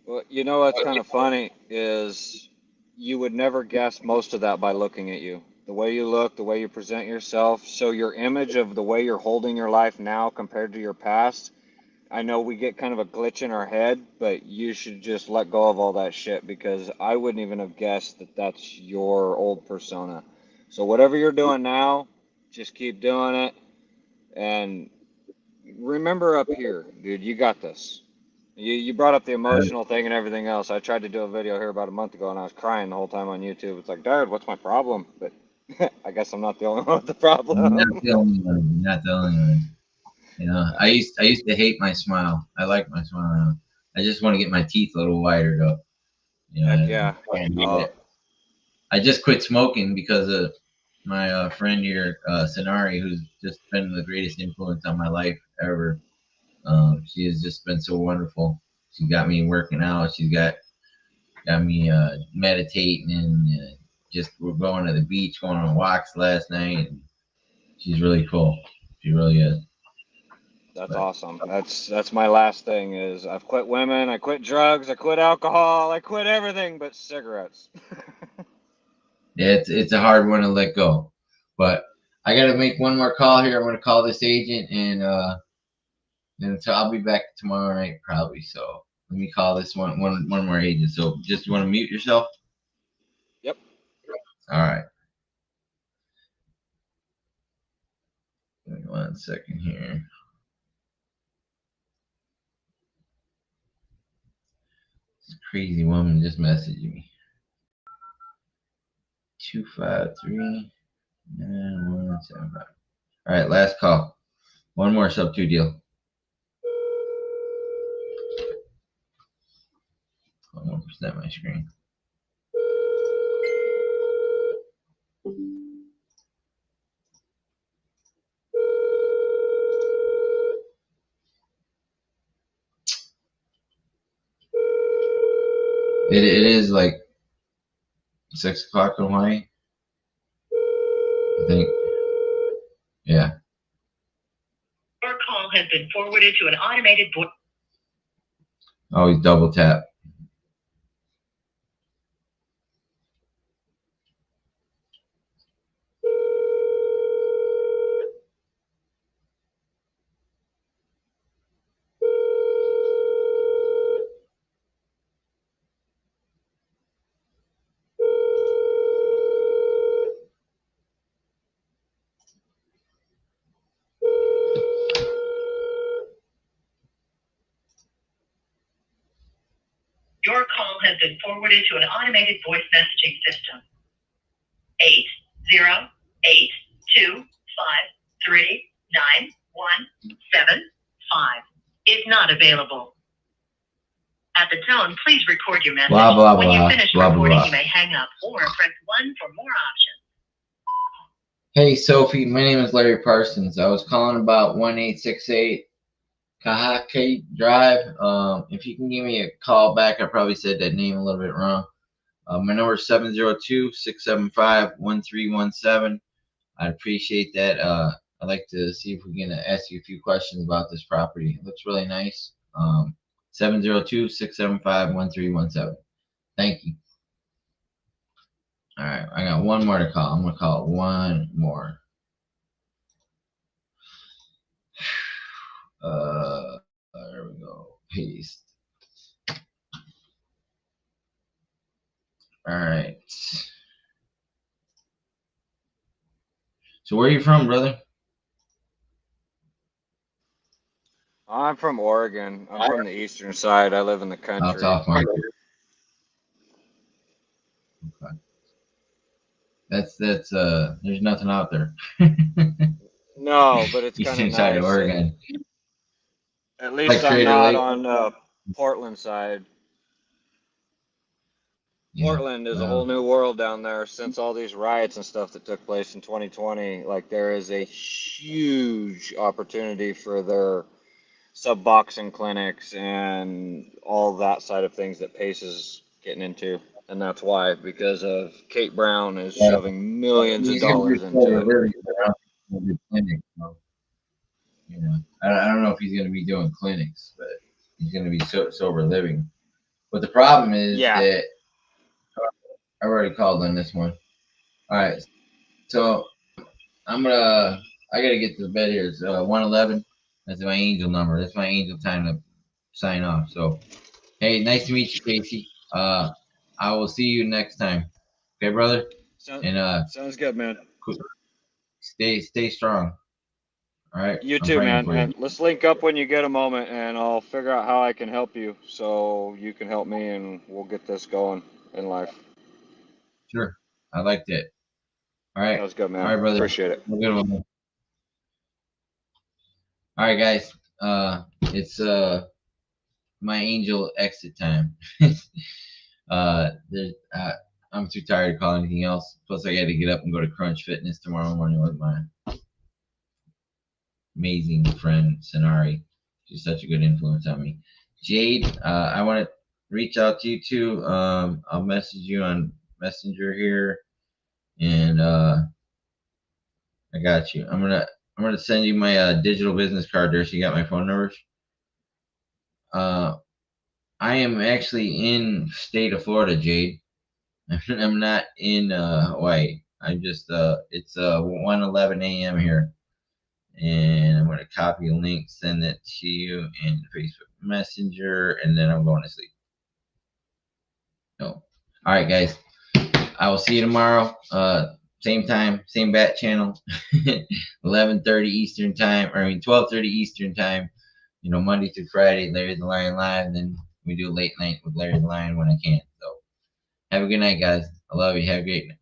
Well, you know what's kind of funny is you would never guess most of that by looking at you. The way you look, the way you present yourself, so your image of the way you're holding your life now compared to your past. I know we get kind of a glitch in our head, but you should just let go of all that shit because I wouldn't even have guessed that that's your old persona. So whatever you're doing now, just keep doing it. And remember up here, dude, you got this. You brought up the emotional thing and everything else. I tried to do a video here about a month ago and I was crying the whole time on YouTube. It's like, Dad, what's my problem? But I guess I'm not the only one with the You're problem. not the only one. You're not the only one. You know, I used to hate my smile. I like my smile now. I just want to get my teeth a little wider though. You know, Heck I yeah. can't do it. I just quit smoking because of my friend here, Sonari, who's just been the greatest influence on my life ever. She has just been so wonderful. She got me working out. She's got me meditating and just we're going to the beach, going on walks last night. And she's really cool. She really is. That's But awesome. That's my last thing is I've quit women, I quit drugs, I quit alcohol, I quit everything but cigarettes. yeah, it's a hard one to let go. But I got to make one more call here. I'm going to call this agent and so I'll be back tomorrow night probably. So let me call this one more agent. So just you want to mute yourself? Yep. All right. Give me 1 second here. This crazy woman just messaged me. 253-9175. All right, last call. One more sub 2 deal. I won't present my screen. It is like 6 o'clock in Hawaii, I think. Yeah. Your call has been forwarded to an automated voice. Always double tap. Your call has been forwarded to an automated voice messaging system. 808-253-9175 is not available. At the tone, please record your message. Blah, blah, when you blah, finish blah, recording, blah. you may hang up or press 1 for more options. Hey, Sophie, my name is Larry Parsons. I was calling about 1868 Kahake Drive. If you can give me a call back, I probably said that name a little bit wrong. My number is 702-675-1317. I'd appreciate that. I'd like to see if we can ask you a few questions about this property. It looks really nice. 702-675-1317. Thank you. All right, I got one more to call. I'm gonna call it one more. There we go. Paste. All right. So where are you from, brother? I'm from Oregon. I'm from the eastern side. I live in the That's country. off market. Okay. That's there's nothing out there. No, but it's kind of Eastern side of nice. And Oregon. at Like least I'm Crater not Lake. on Portland side. Yeah. Portland is a whole new world down there since all these riots and stuff that took place in 2020. Like there is a huge opportunity for their sub-boxing clinics and all that side of things that Pace is getting into. And that's why, because of Kate Brown is shoving millions of He's gonna be dollars into it. clinic, so, you know, I don't know if he's gonna be doing clinics, but he's gonna be sober living. But the problem is Yeah. that I already called on this one. All right, so I gotta get to bed here. It's 111. That's my angel number. That's my angel time to sign off. So, hey, nice to meet you, Casey. I will see you next time. Okay, brother. And Sounds good, man. stay strong. All right, You I'm too, praying man. for you. And let's link up when you get a moment, and I'll figure out how I can help you so you can help me, and we'll get this going in life. Sure, I like that. All right. That was good, man. All right, brother. Appreciate it. Have a good one. All right, guys. It's my angel exit time. There's I'm too tired to call anything else. Plus, I got to get up and go to Crunch Fitness tomorrow morning with my amazing friend Sonari. She's such a good influence on me. Jade, I want to reach out to you too. I'll message you on Messenger here, and I got you. I'm gonna send you my digital business card there, so you got my phone numbers. I am actually in state of Florida, Jade. I'm not in Hawaii. I'm just it's 1:11 a.m. here, and I'm gonna copy a link, send it to you in Facebook Messenger, and then I'm going to sleep. No. All right, guys. I will see you tomorrow. Same time, same bat channel, 11:30 Eastern time, or 12:30 Eastern time. You know, Monday through Friday, Larry the Lion Live. And then we do late night with Larry the Lion when I can. So have a good night, guys. I love you. Have a great night.